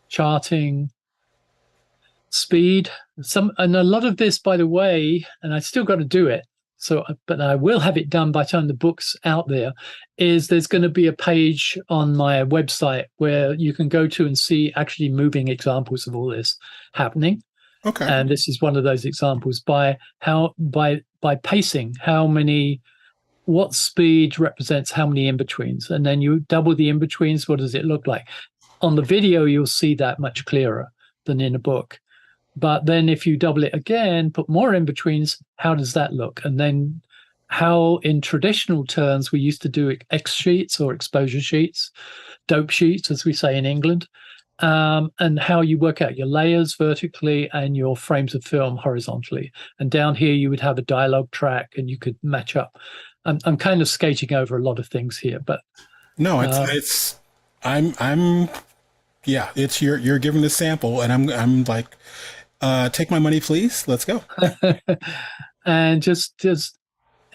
B: charting, speed. And a lot of this, by the way, and I still got to do it. But I will have it done by the time the book's out there, is there's going to be a page on my website where you can go to and see actually moving examples of all this happening.
A: Okay.
B: And this is one of those examples by pacing, what speed represents how many in-betweens. And then you double the in-betweens, what does it look like? On the video, you'll see that much clearer than in a book. But then if you double it again, put more in-betweens, how does that look? And then how in traditional terms, we used to do X sheets or exposure sheets, dope sheets, as we say in England, and how you work out your layers vertically and your frames of film horizontally. And down here, you would have a dialogue track and you could match up. I'm kind of skating over a lot of things here, but
A: no, it's you're giving the sample, and I'm like, take my money, please. Let's go.
B: And just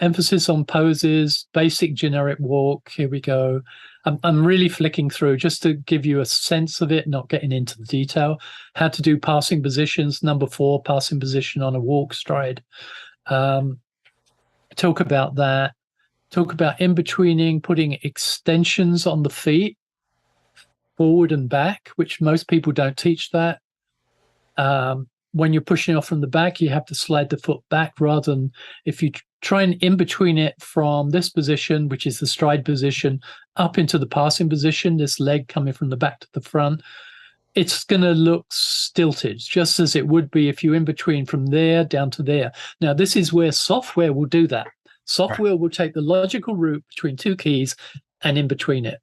B: emphasis on poses, basic generic walk. Here we go. I'm really flicking through just to give you a sense of it, not getting into the detail. How to do passing positions. Number 4, passing position on a walk stride. Talk about that. Talk about in-betweening, putting extensions on the feet, forward and back, which most people don't teach that. When you're pushing off from the back, you have to slide the foot back rather than if you try and in between it from this position, which is the stride position, up into the passing position, this leg coming from the back to the front, it's going to look stilted, just as it would be if you in between from there down to there. Now, this is where software will do that. Software will take the logical route between 2 keys and in between it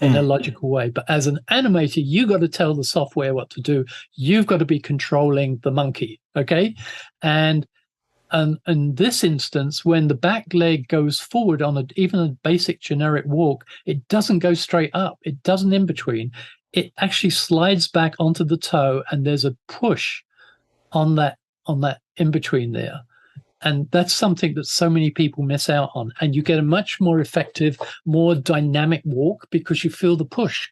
B: in a logical way. But as an animator, you got to tell the software what to do. You've got to be controlling the monkey, okay? And in this instance, when the back leg goes forward on even a basic generic walk, it doesn't go straight up. It doesn't in between. It actually slides back onto the toe, and there's a push on that in between there. And that's something that so many people miss out on. And you get a much more effective, more dynamic walk because you feel the push.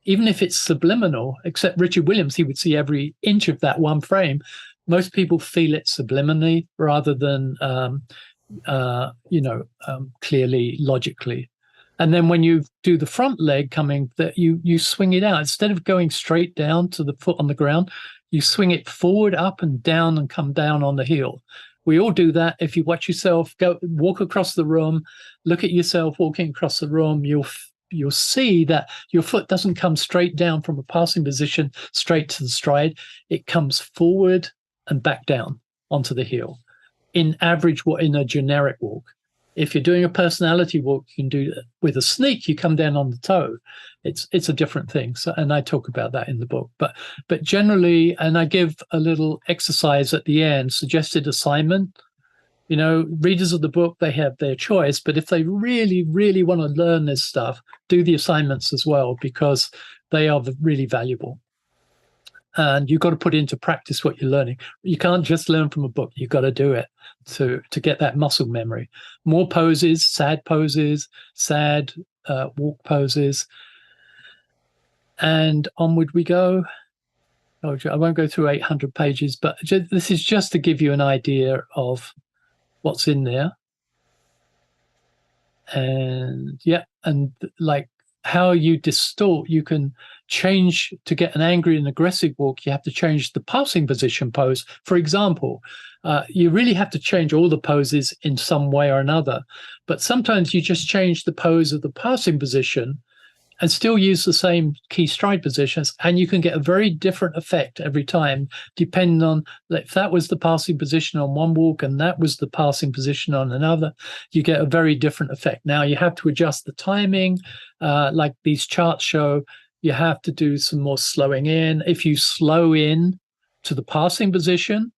B: Even if it's subliminal, except Richard Williams, he would see every inch of that one frame. Most people feel it subliminally rather than, clearly, logically. And then when you do the front leg coming, that you swing it out. Instead of going straight down to the foot on the ground, you swing it forward, up and down and come down on the heel. We all do that. If you watch yourself walk across the room, look at yourself walking across the room, you'll see that your foot doesn't come straight down from a passing position straight to the stride. It comes forward and back down onto the heel. In a generic walk. If you're doing a personality walk, you can do that. With a sneak, you come down on the toe. It's a different thing. So, and I talk about that in the book. But generally, and I give a little exercise at the end, suggested assignment. Readers of the book, they have their choice. But if they really, really want to learn this stuff, do the assignments as well, because they are really valuable. And you've got to put into practice what you're learning. You can't just learn from a book. You've got to do it to get that muscle memory. More poses, sad walk poses. And onward we go. Oh, I won't go through 800 pages, but this is just to give you an idea of what's in there. And yeah, and like how you distort, you can change to get an angry and aggressive walk. You have to change the passing position pose. For example, you really have to change all the poses in some way or another. But sometimes you just change the pose of the passing position and still use the same key stride positions, and you can get a very different effect every time, depending on if that was the passing position on one walk and that was the passing position on another, you get a very different effect. Now you have to adjust the timing, like these charts show. You have to do some more slowing in. If you slow in to the passing position,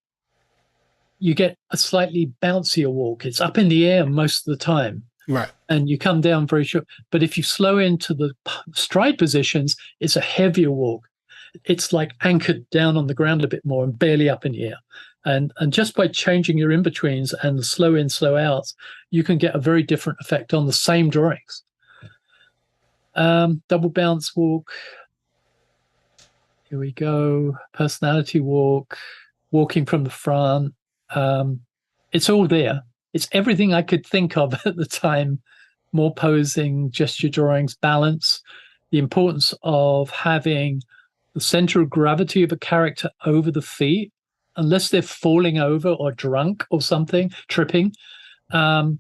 B: you get a slightly bouncier walk. It's up in the air most of the time.
A: Right.
B: And you come down very short. But if you slow into the stride positions, it's a heavier walk. It's like anchored down on the ground a bit more and barely up in the air. And just by changing your in-betweens and the slow in, slow outs, you can get a very different effect on the same drawings. Double bounce walk. Here we go. Personality walk. Walking from the front. It's all there. It's everything I could think of at the time. More posing, gesture drawings, balance, the importance of having the center of gravity of a character over the feet, unless they're falling over or drunk or something, tripping. A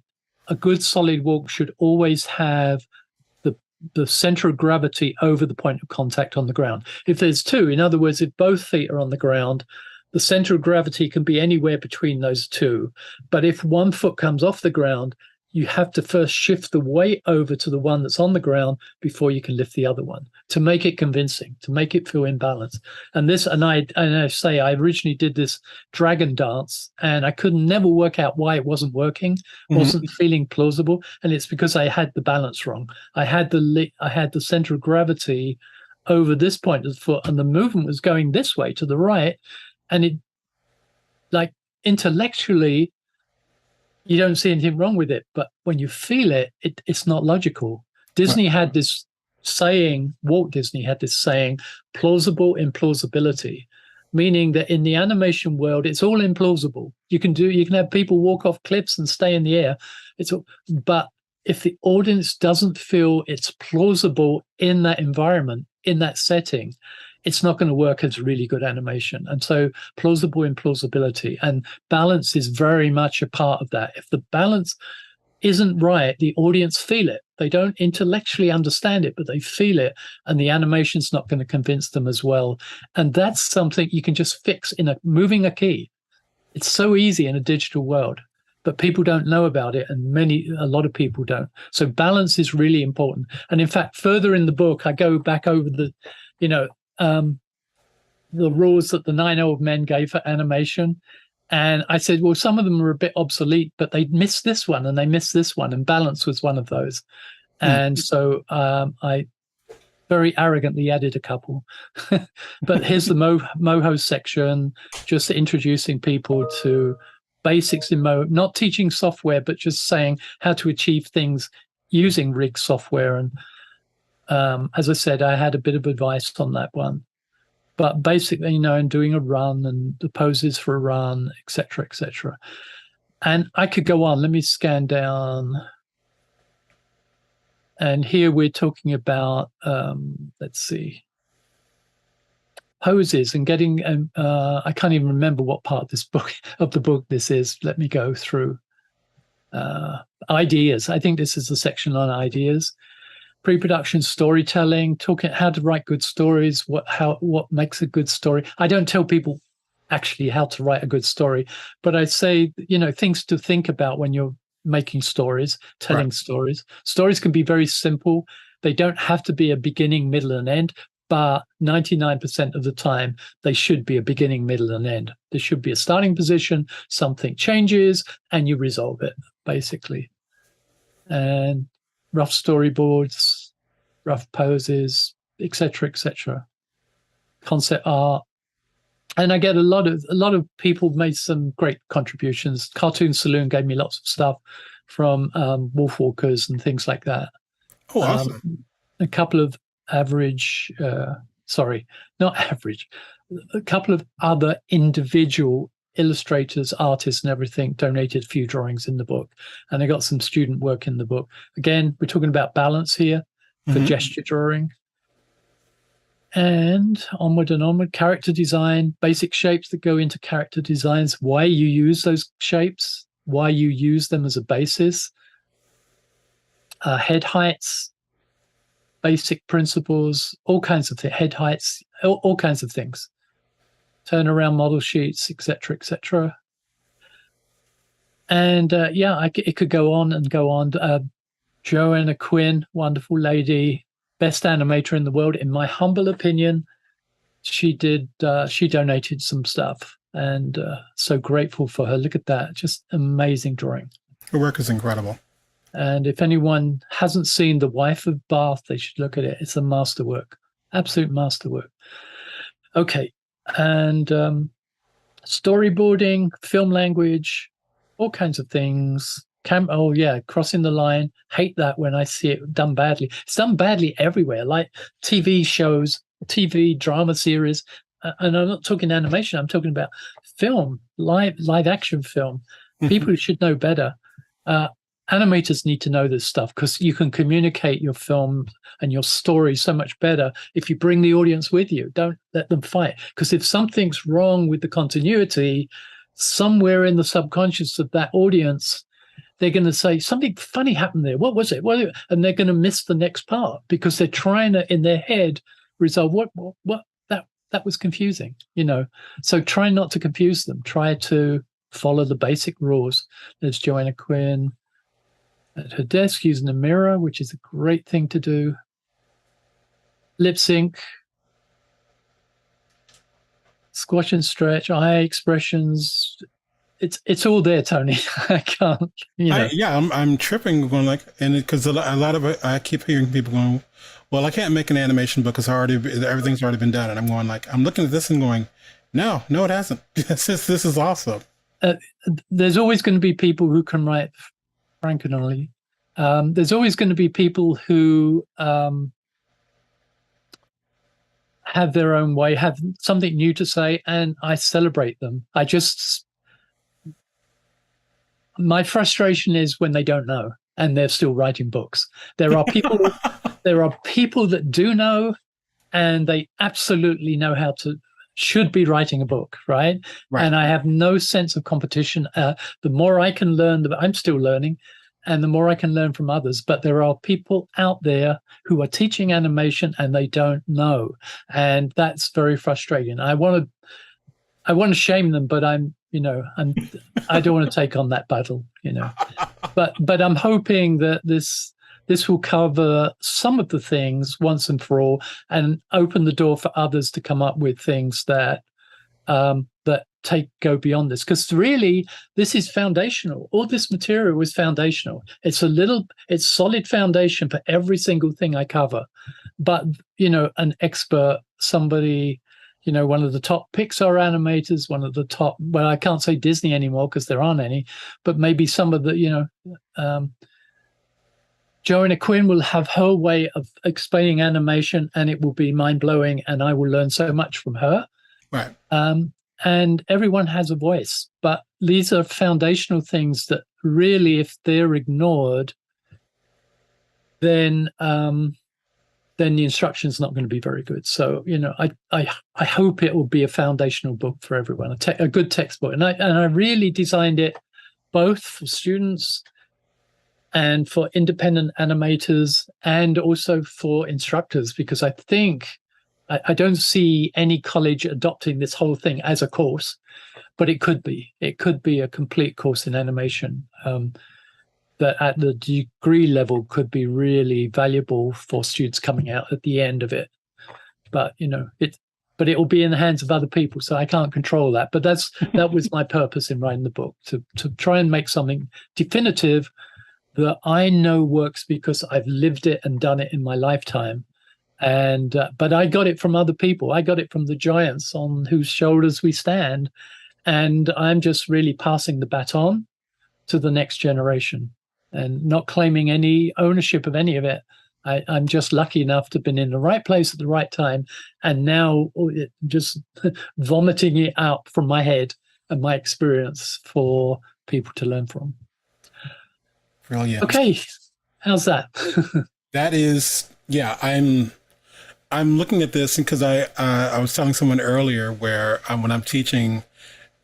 B: good solid walk should always have the center of gravity over the point of contact on the ground. If there's two, in other words, if both feet are on the ground, the center of gravity can be anywhere between those two. But if one foot comes off the ground, you have to first shift the weight over to the one that's on the ground before you can lift the other one to make it convincing, to make it feel in balance. And I say I originally did this dragon dance, and I could never work out why it wasn't working, wasn't feeling plausible, and it's because I had the balance wrong. I had the center of gravity over this point of the foot, and the movement was going this way to the right, and it, like, intellectually, you don't see anything wrong with it, but when you feel it, it's not logical. Disney had this saying, Walt Disney had this saying, plausible implausibility, meaning that in the animation world, it's all implausible. You can have people walk off cliffs and stay in the air. But if the audience doesn't feel it's plausible in that environment, in that setting, it's not going to work as really good animation. And so plausible implausibility and balance is very much a part of that. If the balance isn't right, the audience feel it. They don't intellectually understand it, but they feel it, and the animation's not going to convince them as well. And that's something you can just fix in moving a key. It's so easy in a digital world, but people don't know about it, and a lot of people don't. So balance is really important. And in fact, further in the book, I go back over the rules that the 9 old men gave for animation. And I said, well, some of them are a bit obsolete, but they missed this one and they missed this one. And balance was one of those. And so I very arrogantly added a couple. But here's the Moho section, just introducing people to basics in Moho, not teaching software, but just saying how to achieve things using rig software. And as I said, I had a bit of advice on that one. But basically, and doing a run and the poses for a run, et cetera, et cetera. And I could go on. Let me scan down. And here we're talking about, let's see, poses and getting, I can't even remember what part of the book this is. Let me go through. Ideas. I think this is the section on ideas. Pre-production storytelling, talking how to write good stories, what makes a good story. I don't tell people actually how to write a good story, but I say, things to think about when you're making stories, telling stories. Stories can be very simple. They don't have to be a beginning, middle, and end, but 99% of the time, they should be a beginning, middle, and end. There should be a starting position, something changes, and you resolve it, basically. And rough storyboards, rough poses, etc., etc. Concept art, and I get a lot of people made some great contributions. Cartoon Saloon gave me lots of stuff from Wolfwalkers and things like that.
A: Oh, awesome!
B: A couple of average, not average, a couple of other individual illustrators, artists, and everything donated a few drawings in the book, and I got some student work in the book. Again, we're talking about balance here for gesture drawing. And onward and onward, character design, basic shapes that go into character designs, why you use those shapes, why you use them as a basis, head heights, basic principles, all kinds of things, head heights, all kinds of things, turnaround model sheets, etc., etc. And it could go on and go on. Joanna Quinn, wonderful lady, best animator in the world, in my humble opinion. She donated some stuff, and so grateful for her. Look at that, just amazing drawing.
A: Her work is incredible.
B: And if anyone hasn't seen The Wife of Bath, they should look at it. It's a masterwork, absolute masterwork. Okay, and storyboarding, film language, all kinds of things. Crossing the line. Hate that when I see it done badly. It's done badly everywhere, like TV shows, TV drama series. And I'm not talking animation. I'm talking about film, live action film. People should know better. Animators need to know this stuff, because you can communicate your film and your story so much better if you bring the audience with you. Don't let them fight. Because if something's wrong with the continuity, somewhere in the subconscious of that audience, they're going to say, something funny happened there. What was it? And they're going to miss the next part, because they're trying to, in their head, resolve what that was confusing, So try not to confuse them. Try to follow the basic rules. There's Joanna Quinn at her desk using a mirror, which is a great thing to do. Lip sync, squash and stretch, eye expressions. It's all there, Tony. I can't,
A: I'm tripping, going like, and because a lot of it, I keep hearing people going, well, I can't make an animation book because everything's already been done, and I'm going like, I'm looking at this and going, no, it hasn't. This is awesome.
B: There's always going to be people who can write frankenly. There's always going to be people who have their own way, have something new to say, and I celebrate them. My frustration is when they don't know and they're still writing books. There are people that do know, and they absolutely know should be writing a book, right? And I have no sense of competition. The more I can learn, I'm still learning, and the more I can learn from others. But there are people out there who are teaching animation and they don't know, and that's very frustrating. I want to shame them, but I don't want to take on that battle, But I'm hoping that this will cover some of the things once and for all, and open the door for others to come up with things that go beyond this. Because really, this is foundational. All this material is foundational. It's solid foundation for every single thing I cover. But an expert, somebody, one of the top Pixar animators, one of the top, well, I can't say Disney anymore because there aren't any, but maybe some of the, Joanna Quinn will have her way of explaining animation, and it will be mind-blowing, and I will learn so much from her.
A: Right.
B: And everyone has a voice, but these are foundational things that really, if they're ignored, then the instruction's not going to be very good. So, I hope it will be a foundational book for everyone, a good textbook. And I really designed it both for students and for independent animators, and also for instructors, because I think I don't see any college adopting this whole thing as a course, but it could be. It could be a complete course in animation. That at the degree level could be really valuable for students coming out at the end of it. But it will be in the hands of other people, so I can't control that. But that was my purpose in writing the book, to try and make something definitive that I know works, because I've lived it and done it in my lifetime. And but I got it from other people. I got it from the giants on whose shoulders we stand, and I'm just really passing the baton to the next generation, and not claiming any ownership of any of it. I'm just lucky enough to have been in the right place at the right time, and now just vomiting it out from my head and my experience for people to learn from.
A: Brilliant.
B: Okay, how's that?
A: That is, yeah. I'm looking at this because I was telling someone earlier where when I'm teaching,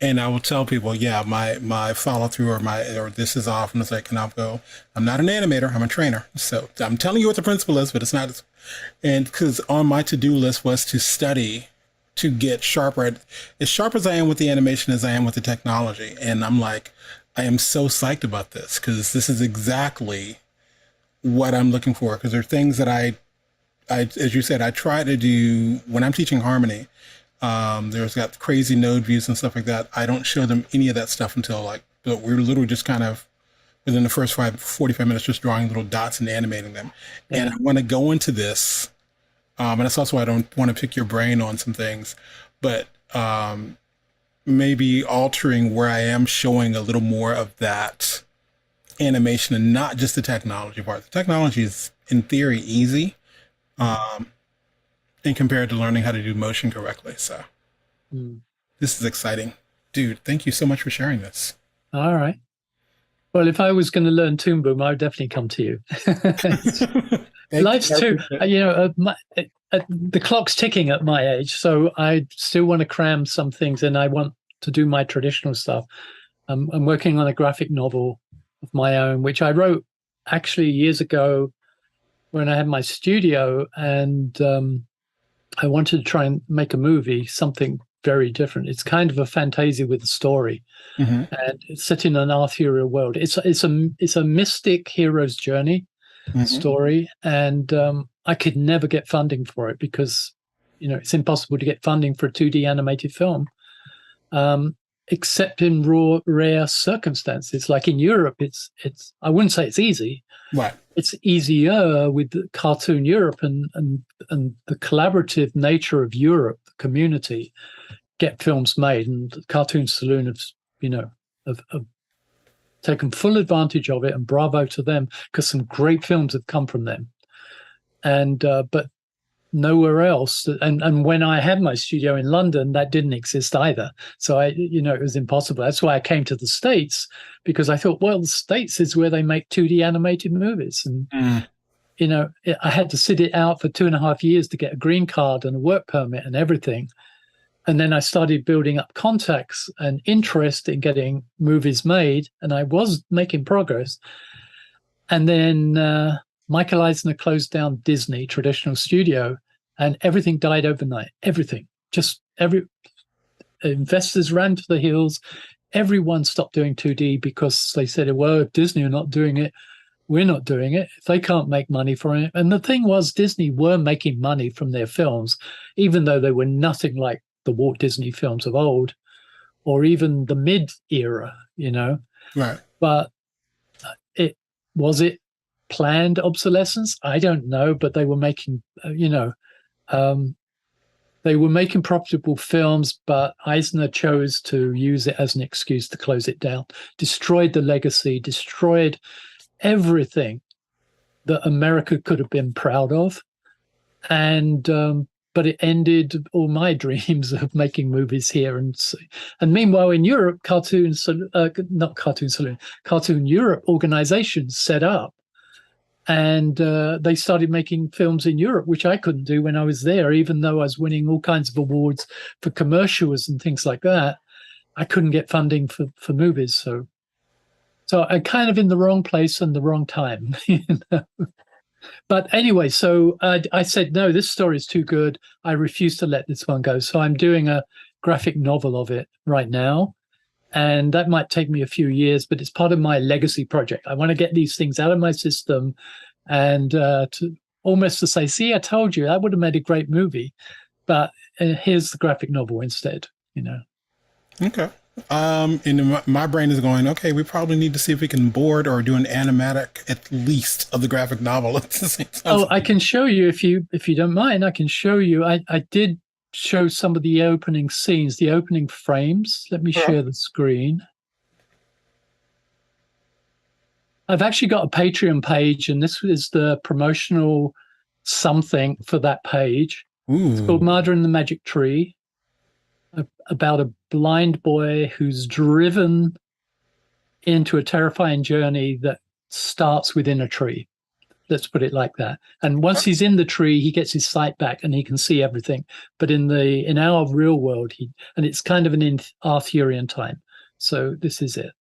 A: and I will tell people, yeah, my follow through or this is off, and it's like, and I'll go, I'm not an animator, I'm a trainer. So I'm telling you what the principle is, but it's not. And because on my to do list was to study to get sharper, as sharp as I am with the animation as I am with the technology, and I'm like, I am so psyched about this because this is exactly what I'm looking for. Because there are things that I, as you said, I try to do when I'm teaching harmony. There's got crazy node views and stuff like that. I don't show them any of that stuff until but we're literally just kind of within the first 45 minutes, just drawing little dots and animating them. Yeah. And I want to go into this. And that's also why I don't want to pick your brain on some things, but maybe altering where I am showing a little more of that animation and not just the technology part. The technology is in theory easy. And compared to learning how to do motion correctly. So This is exciting. Dude, thank you so much for sharing this.
B: All right. Well, if I was going to learn Toon Boom, I would definitely come to you. Life's too, the clock's ticking at my age, so I still want to cram some things and I want to do my traditional stuff. I'm working on a graphic novel of my own, which I wrote actually years ago when I had my studio, and I wanted to try and make a movie, something very different. It's kind of a fantasy with a story, and it's set in an Arthurian world. It's a mystic hero's journey story, and I could never get funding for it because it's impossible to get funding for a 2D animated film, except in rare circumstances. Like in Europe, it's I wouldn't say it's easy.
A: Right.
B: It's easier with Cartoon Europe and the collaborative nature of Europe, the community, get films made, and the Cartoon Saloon have taken full advantage of it, and bravo to them because some great films have come from them. And but nowhere else. And when I had my studio in London, that didn't exist either. So it was impossible. That's why I came to the States, because I thought, well, the States is where they make 2D animated movies. And, I had to sit it out for 2.5 years to get a green card and a work permit and everything. And then I started building up contacts and interest in getting movies made. And I was making progress. And then Michael Eisner closed down Disney traditional studio, and everything died overnight. Everything, investors ran to the hills. Everyone stopped doing 2D because they said, well, if Disney are not doing it, we're not doing it. If they can't make money from it. And the thing was, Disney were making money from their films, even though they were nothing like the Walt Disney films of old, or even the mid era,
A: Right.
B: But it planned obsolescence? I don't know, but they were making, they were making profitable films, but Eisner chose to use it as an excuse to close it down, destroyed the legacy, destroyed everything that America could have been proud of. And, but it ended all my dreams of making movies here. And meanwhile, in Europe, Cartoon Europe organizations set up, and they started making films in Europe, which I couldn't do when I was there, even though I was winning all kinds of awards for commercials and things like that. I couldn't get funding for movies. So I'm kind of in the wrong place and the wrong time. But anyway, so I said, no, this story is too good. I refuse to let this one go. So I'm doing a graphic novel of it right now. And that might take me a few years, but it's part of my legacy project. I want to get these things out of my system and to say, see, I told you, that would have made a great movie. But here's the graphic novel instead,
A: Okay. And my brain is going, okay, we probably need to see if we can board or do an animatic at least of the graphic novel.
B: Oh, I can show you if you don't mind. I can show you. I did show some of the opening scenes, the opening frames. Let me share the screen. I've actually got a Patreon page, and this is the promotional something for that page.
A: Ooh.
B: It's called Marder and the Magic Tree. about a blind boy who's driven into a terrifying journey that starts within a tree. Let's put it like that. And once he's in the tree, he gets his sight back and he can see everything. But in our real world, and it's kind of an Arthurian time. So this is it.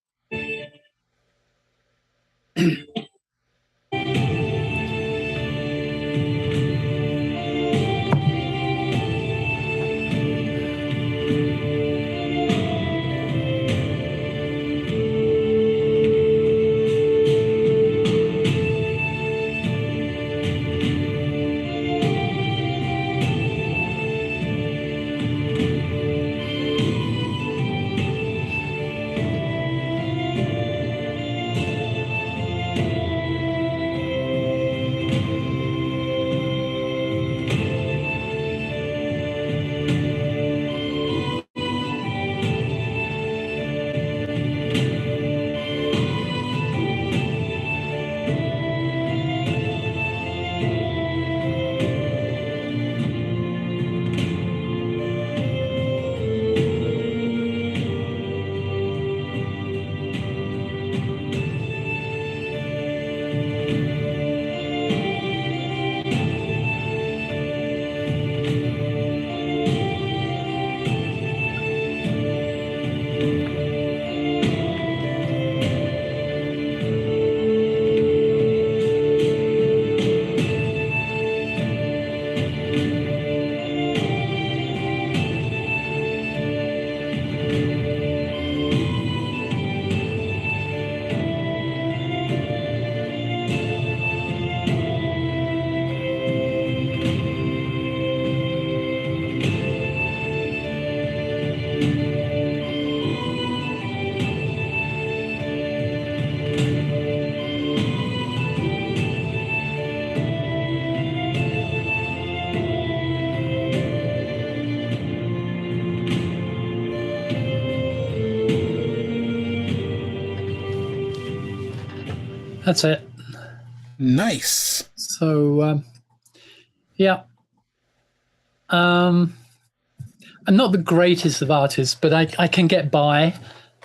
B: That's it.
A: Nice.
B: So, yeah. I'm not the greatest of artists, but I can get by.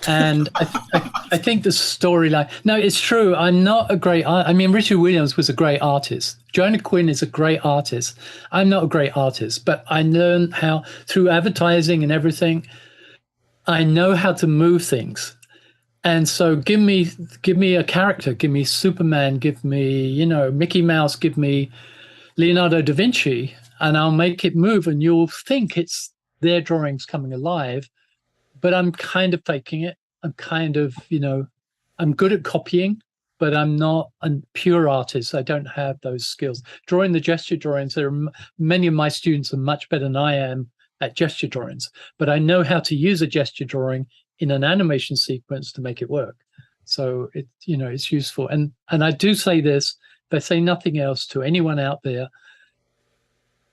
B: And I think the storyline. No, it's true. I'm not a great. I mean, Richard Williams was a great artist. Jonah Quinn is a great artist. I'm not a great artist, but I learned how through advertising and everything. I know how to move things. And so give me a character, give me Superman, give me, Mickey Mouse, give me Leonardo da Vinci, and I'll make it move and you'll think it's their drawings coming alive, but I'm kind of faking it. I'm kind of, I'm good at copying, but I'm not a pure artist. I don't have those skills. Drawing the gesture drawings, many of my students are much better than I am at gesture drawings, but I know how to use a gesture drawing in an animation sequence to make it work. So it's useful. And I do say this, if I say nothing else to anyone out there,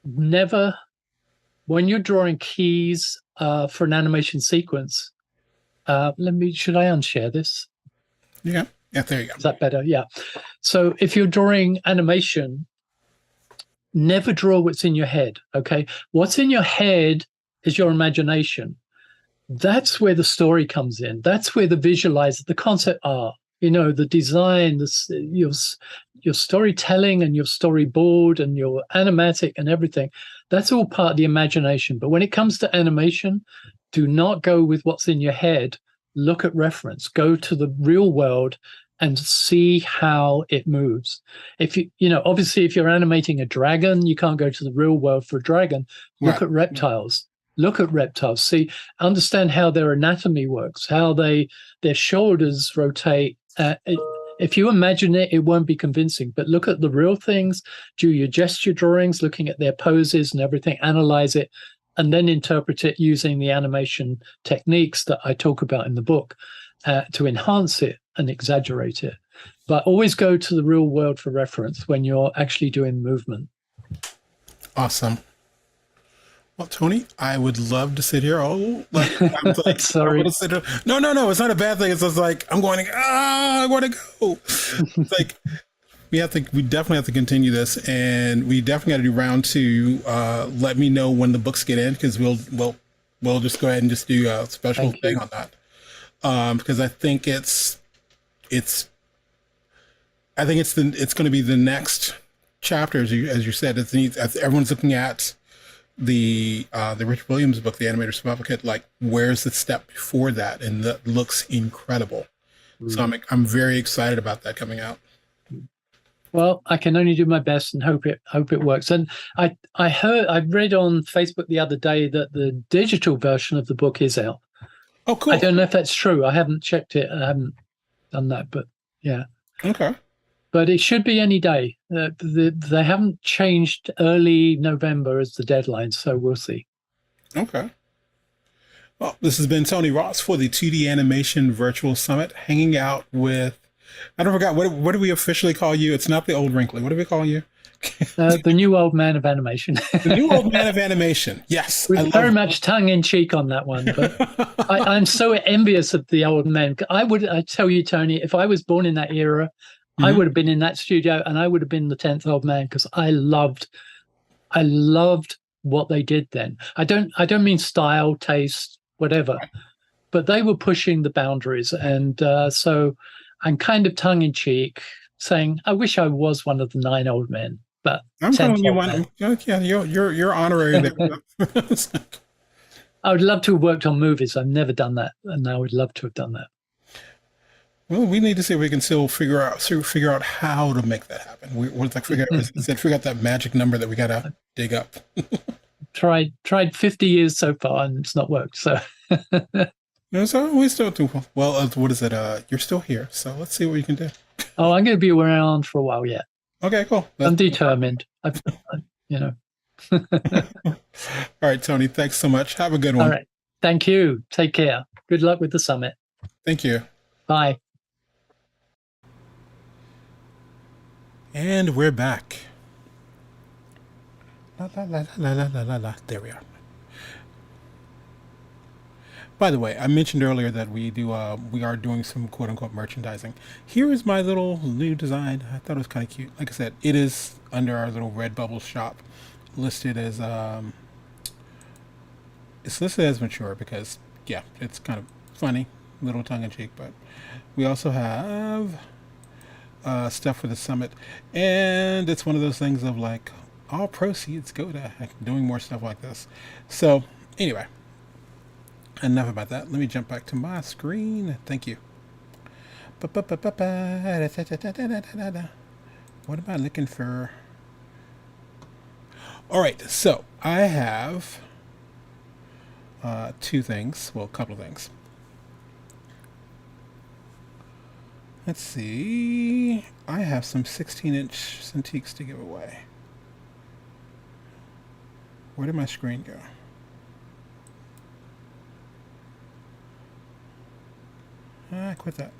B: never, when you're drawing keys for an animation sequence, should I unshare this?
A: Yeah, there you go.
B: Is that better? Yeah. So if you're drawing animation, never draw what's in your head, okay? What's in your head is your imagination. That's where the story comes in. That's where the the concept art, the design, your storytelling and your storyboard and your animatic and everything. That's all part of the imagination. But when it comes to animation, do not go with what's in your head. Look at reference. Go to the real world and see how it moves. If obviously, if you're animating a dragon, you can't go to the real world for a dragon. Look at reptiles. Look at reptiles. See, understand how their anatomy works, how their shoulders rotate. If you imagine it, it won't be convincing. But look at the real things. Do your gesture drawings, looking at their poses and everything. Analyze it, and then interpret it using the animation techniques that I talk about in the book to enhance it and exaggerate it. But always go to the real world for reference when you're actually doing movement.
A: Awesome. Well, Tony, I would love to sit here.
B: Sorry.
A: No, it's not a bad thing. It's just like, I want to go. It's like, we definitely have to continue this, and we definitely got to do round 2. Let me know when the books get in, because we'll we'll just go ahead and just do a special
B: Thank
A: thing
B: you.
A: on that, because it's I think it's going to be the next chapter, as you said. As everyone's looking at the Rich Williams book, the Animator Survival Kit. Like, where's the step before that? And that looks incredible. So
B: Mm.
A: I'm very excited about that coming out.
B: Well, I can only do my best and hope it works. And I read on Facebook the other day that the digital version of the book is out.
A: Oh,
B: I
A: cool.
B: don't know if that's true. I haven't checked it. I haven't done that, but yeah.
A: Okay.
B: But it should be any day. They haven't changed early November as the deadline, so we'll see.
A: Okay. Well, this has been Tony Ross for the 2D Animation Virtual Summit, hanging out with. I don't forgot what do we officially call you? It's not the old wrinkly. What do we call you?
B: The new old man of animation.
A: The new old man of animation. Yes, I
B: With very
A: love
B: much tongue in cheek on that one, but
A: it.
B: I'm so envious of the old men. I tell you, Tony, if I was born in that era, I
A: Mhm.
B: would have been in that studio and I would have been the 10th old man because I loved what they did then. I don't mean style, taste, whatever, but they were pushing the boundaries. And so I'm kind of tongue in cheek saying, I wish I was one of the 9 old men, but
A: I'm
B: 10th
A: calling you
B: old
A: one.
B: man.
A: Yeah, you're honorary there.
B: I would love to have worked on movies. I've never done that. And I would love to have done that.
A: Well, we need to see if we can still figure out how to make that happen. We're like figure out that magic number that we gotta dig up.
B: Tried 50 years so far and it's not worked. So
A: No, so we still do well. What is it? You're still here, so let's see what we can do.
B: I'm going to be around for a while yet.
A: Okay, cool.
B: I'm determined. You know.
A: All right, Tony. Thanks so much. Have a good
B: All
A: one.
B: right. Thank you. Take care. Good luck with the summit.
A: Thank you.
B: Bye.
A: And we're back. La, la, la, la, la, la, la, la. There we are. By the way, I mentioned earlier that we are doing some quote unquote merchandising. Here is my little new design. I thought it was kind of cute. Like I said, it is under our little Redbubble shop, listed as it's listed as mature because yeah, it's kind of funny, little tongue in cheek. But we also have stuff for the summit, and it's one of those things of like all proceeds go to doing more stuff like this. So anyway, enough about that. Let me jump back to my screen. Thank you. What am I looking for? All right, so I have two things. Well, a couple of things. Let's see. I have some 16-inch Cintiqs to give away. Where did my screen go? Quit that.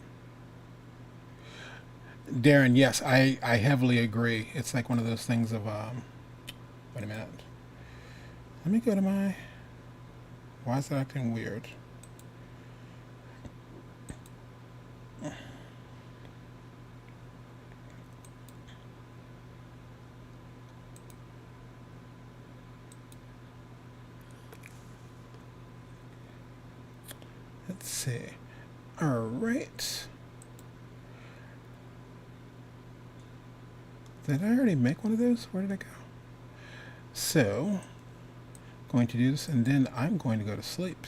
A: Darren, yes, I heavily agree. It's like one of those things of, wait a minute. Let me go to my, why is that acting weird? Let's see. All right. Did I already make one of those? Where did I go? So, going to do this, and then I'm going to go to sleep.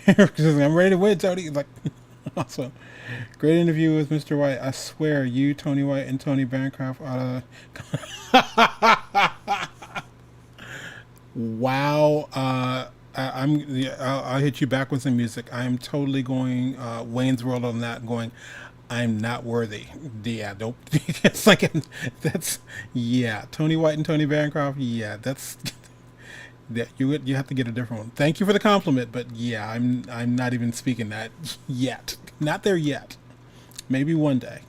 A: I'm ready to win, Tony. Like, awesome. Great interview with Mr. White. I swear, you, Tony White, and Tony Bancroft ought to. Wow. I'll hit you back with some music. I'm totally going Wayne's World on that. Going, I'm not worthy. Yeah, don't. It's like that's yeah. Tony White and Tony Bancroft. Yeah, that's that you have to get a different one. Thank you for the compliment, but yeah, I'm not even speaking that yet. Not there yet. Maybe one day.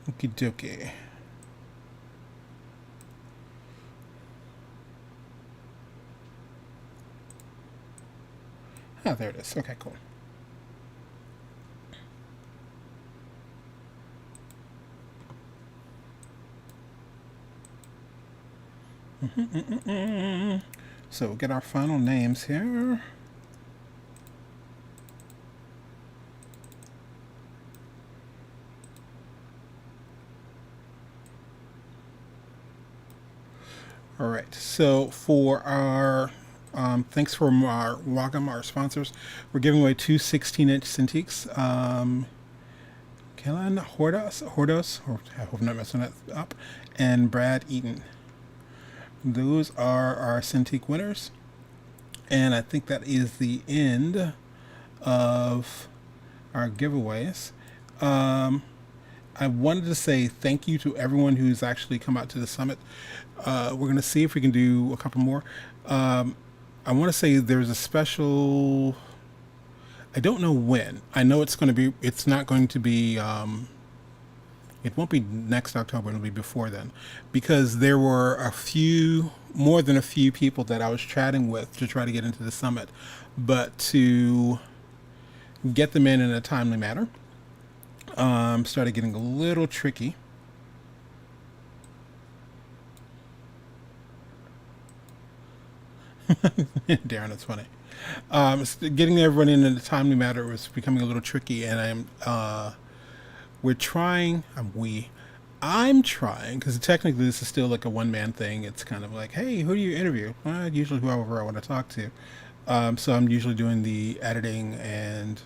A: Okie dokie. Ah, there it is. Okay, cool. So we'll get our final names here. All right. So for our thanks for our welcome our sponsors. We're giving away two 16-inch Cintiqs. Kellen Hordos, or I hope I'm not messing that up, and Brad Eaton. Those are our Cintiq winners. And I think that is the end of our giveaways. I wanted to say thank you to everyone who's actually come out to the summit. We're going to see if we can do a couple more. I want to say there's a special. I don't know when. I know it's going to be. It's not going to be. It won't be next October. It'll be before then, because there were more than a few people that I was chatting with to try to get into the summit, but to get them in a timely manner, started getting a little tricky. Darren, it's funny. Getting everyone in a timely manner was becoming a little tricky, and we're trying. I'm trying, because technically this is still like a one-man thing. It's kind of like, hey, who do you interview? Usually whoever I want to talk to. So I'm usually doing the editing, and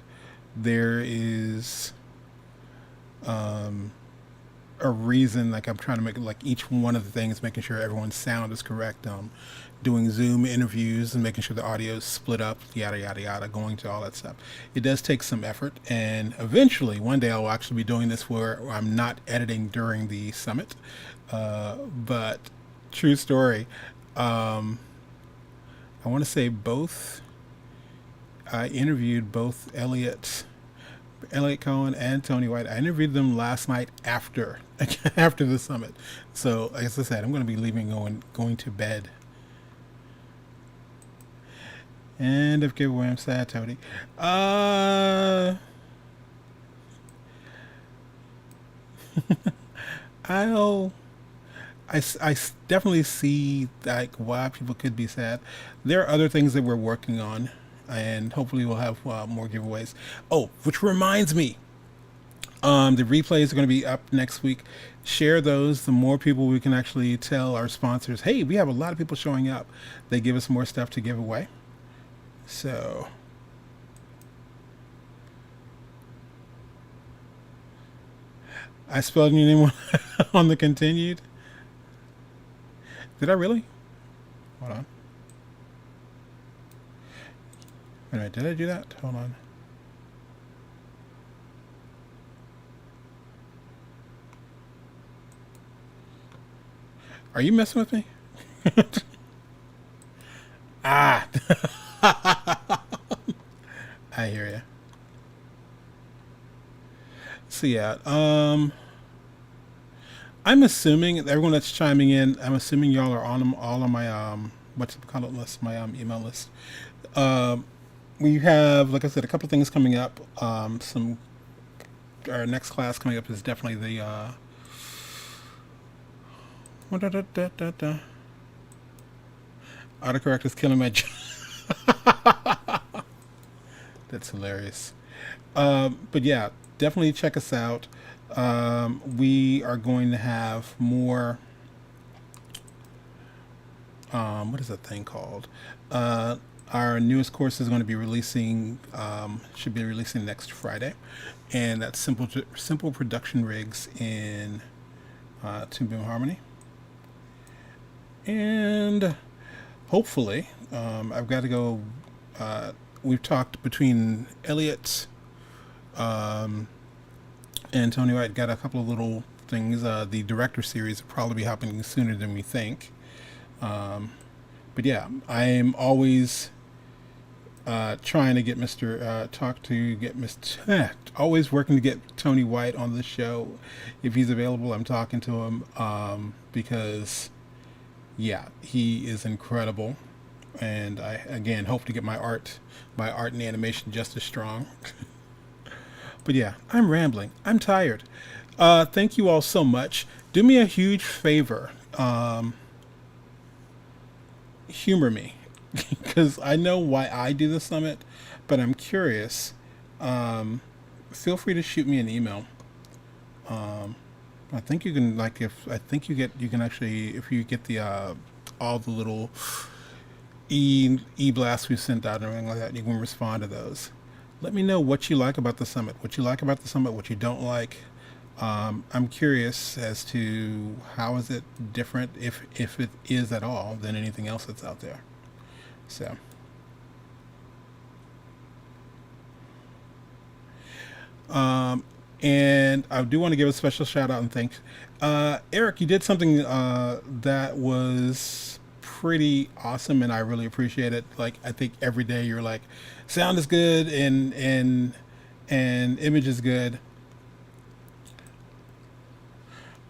A: there is a reason, like I'm trying to make like each one of the things, making sure everyone's sound is correct. Doing Zoom interviews and making sure the audio is split up, yada yada yada, going to all that stuff. It does take some effort, and eventually one day I'll actually be doing this where I'm not editing during the summit. But true story, I want to say both. I interviewed both Elliot Cohen and Tony White. I interviewed them last night after after the summit. So as I said, I'm going to be leaving, going to bed. End of giveaway. I'm sad, Tony. I'll. I definitely see like why people could be sad. There are other things that we're working on, and hopefully we'll have more giveaways. Oh, which reminds me, the replays are going to be up next week. Share those. The more people we can actually tell our sponsors, hey, we have a lot of people showing up. They give us more stuff to give away. So I spelled your name on the continued. Did I really? Hold on. Wait a minute, did I do that? Hold on. Are you messing with me? Ah! I hear you. So yeah, I'm assuming everyone that's chiming in, I'm assuming y'all are on all on my what's it called list, my email list. Um, we have, like I said, a couple of things coming up. Some Our next class coming up is definitely the autocorrect is killing my job. That's hilarious. But yeah, definitely check us out. We are going to have more. What is that thing called? Our newest course is going to be releasing. Should be releasing next Friday, and that's simple production rigs in Tune Harmony. And hopefully, I've got to go. We've talked between Elliot and Tony White, got a couple of little things. The director series will probably be happening sooner than we think. But yeah, I'm always trying to get always working to get Tony White on the show. If he's available, I'm talking to him because, yeah, he is incredible. and I again hope to get my art and animation just as strong. But yeah, I'm rambling. I'm tired. Thank you all so much. Do me a huge favor. Humor me, because I know why I do the summit, but I'm curious. Feel free to shoot me an email. I think you can like if I think you can actually if you get the all the little e blasts we sent out and everything like that, you can respond to those. Let me know what you like about the summit, what you like about the summit, what you don't like. I'm curious as to how is it different, if it is at all, than anything else that's out there. So, and I do want to give a special shout out and thanks. Eric, you did something that was pretty awesome, and I really appreciate it. Like I think every day you're like, sound is good and image is good.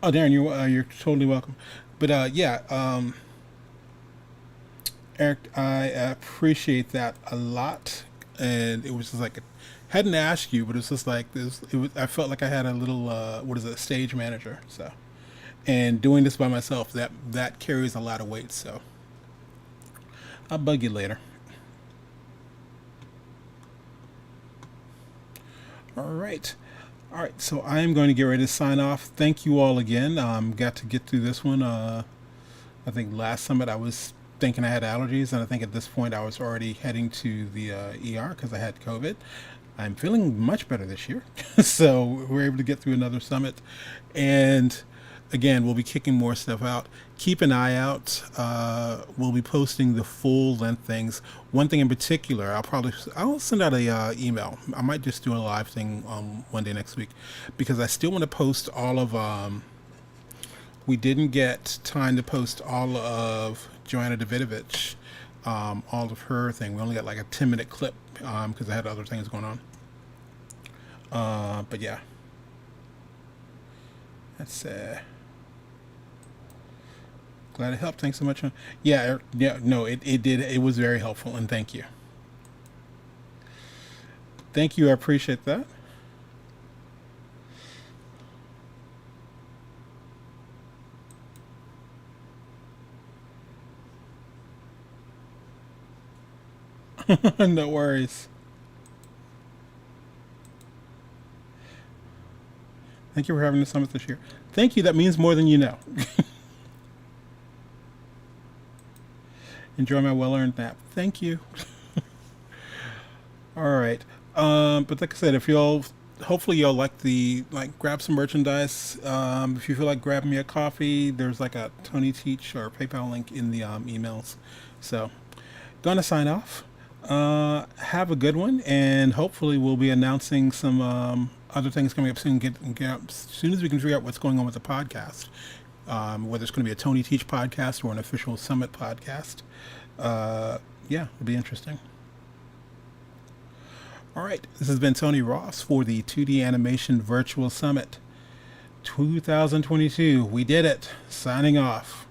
A: Oh, Darren, you're totally welcome. But yeah, Eric, I appreciate that a lot, and it was just like hadn't asked you, but it's just like this. It was, I felt like I had a little what is it, stage manager. So, and doing this by myself, that carries a lot of weight. So, I'll bug you later. All right. All right, so I am going to get ready to sign off. Thank you all again. Got to get through this one. I think last summit I was thinking I had allergies, and I think at this point I was already heading to the ER because I had COVID. I'm feeling much better this year, so we're able to get through another summit, and again we'll be kicking more stuff out. Keep an eye out. We'll be posting the full length things. One thing in particular, I'll send out a email. I might just do a live thing one day next week, because I still want to post all of. We didn't get time to post all of Joanna Davidovich, all of her thing. We only got like a 10-minute clip because I had other things going on. But yeah, that's glad it helped. Thanks so much. Yeah, yeah, no, it did. It was very helpful, and thank you. Thank you. I appreciate that. No worries. Thank you for having the summit this year. Thank you. That means more than you know. Enjoy my well-earned nap. Thank you. All right. But like I said, if y'all, hopefully y'all grab some merchandise. If you feel like grabbing me a coffee, there's like a Tonyteach or PayPal link in the emails. So, gonna sign off. Have a good one, and hopefully we'll be announcing some other things coming up soon. Get up as soon as we can figure out what's going on with the podcast. Whether it's going to be a Tonyteach podcast or an official summit podcast. Yeah, it'll be interesting. All right, this has been Tony Ross for the 2D Animation Virtual Summit 2022. We did it. Signing off.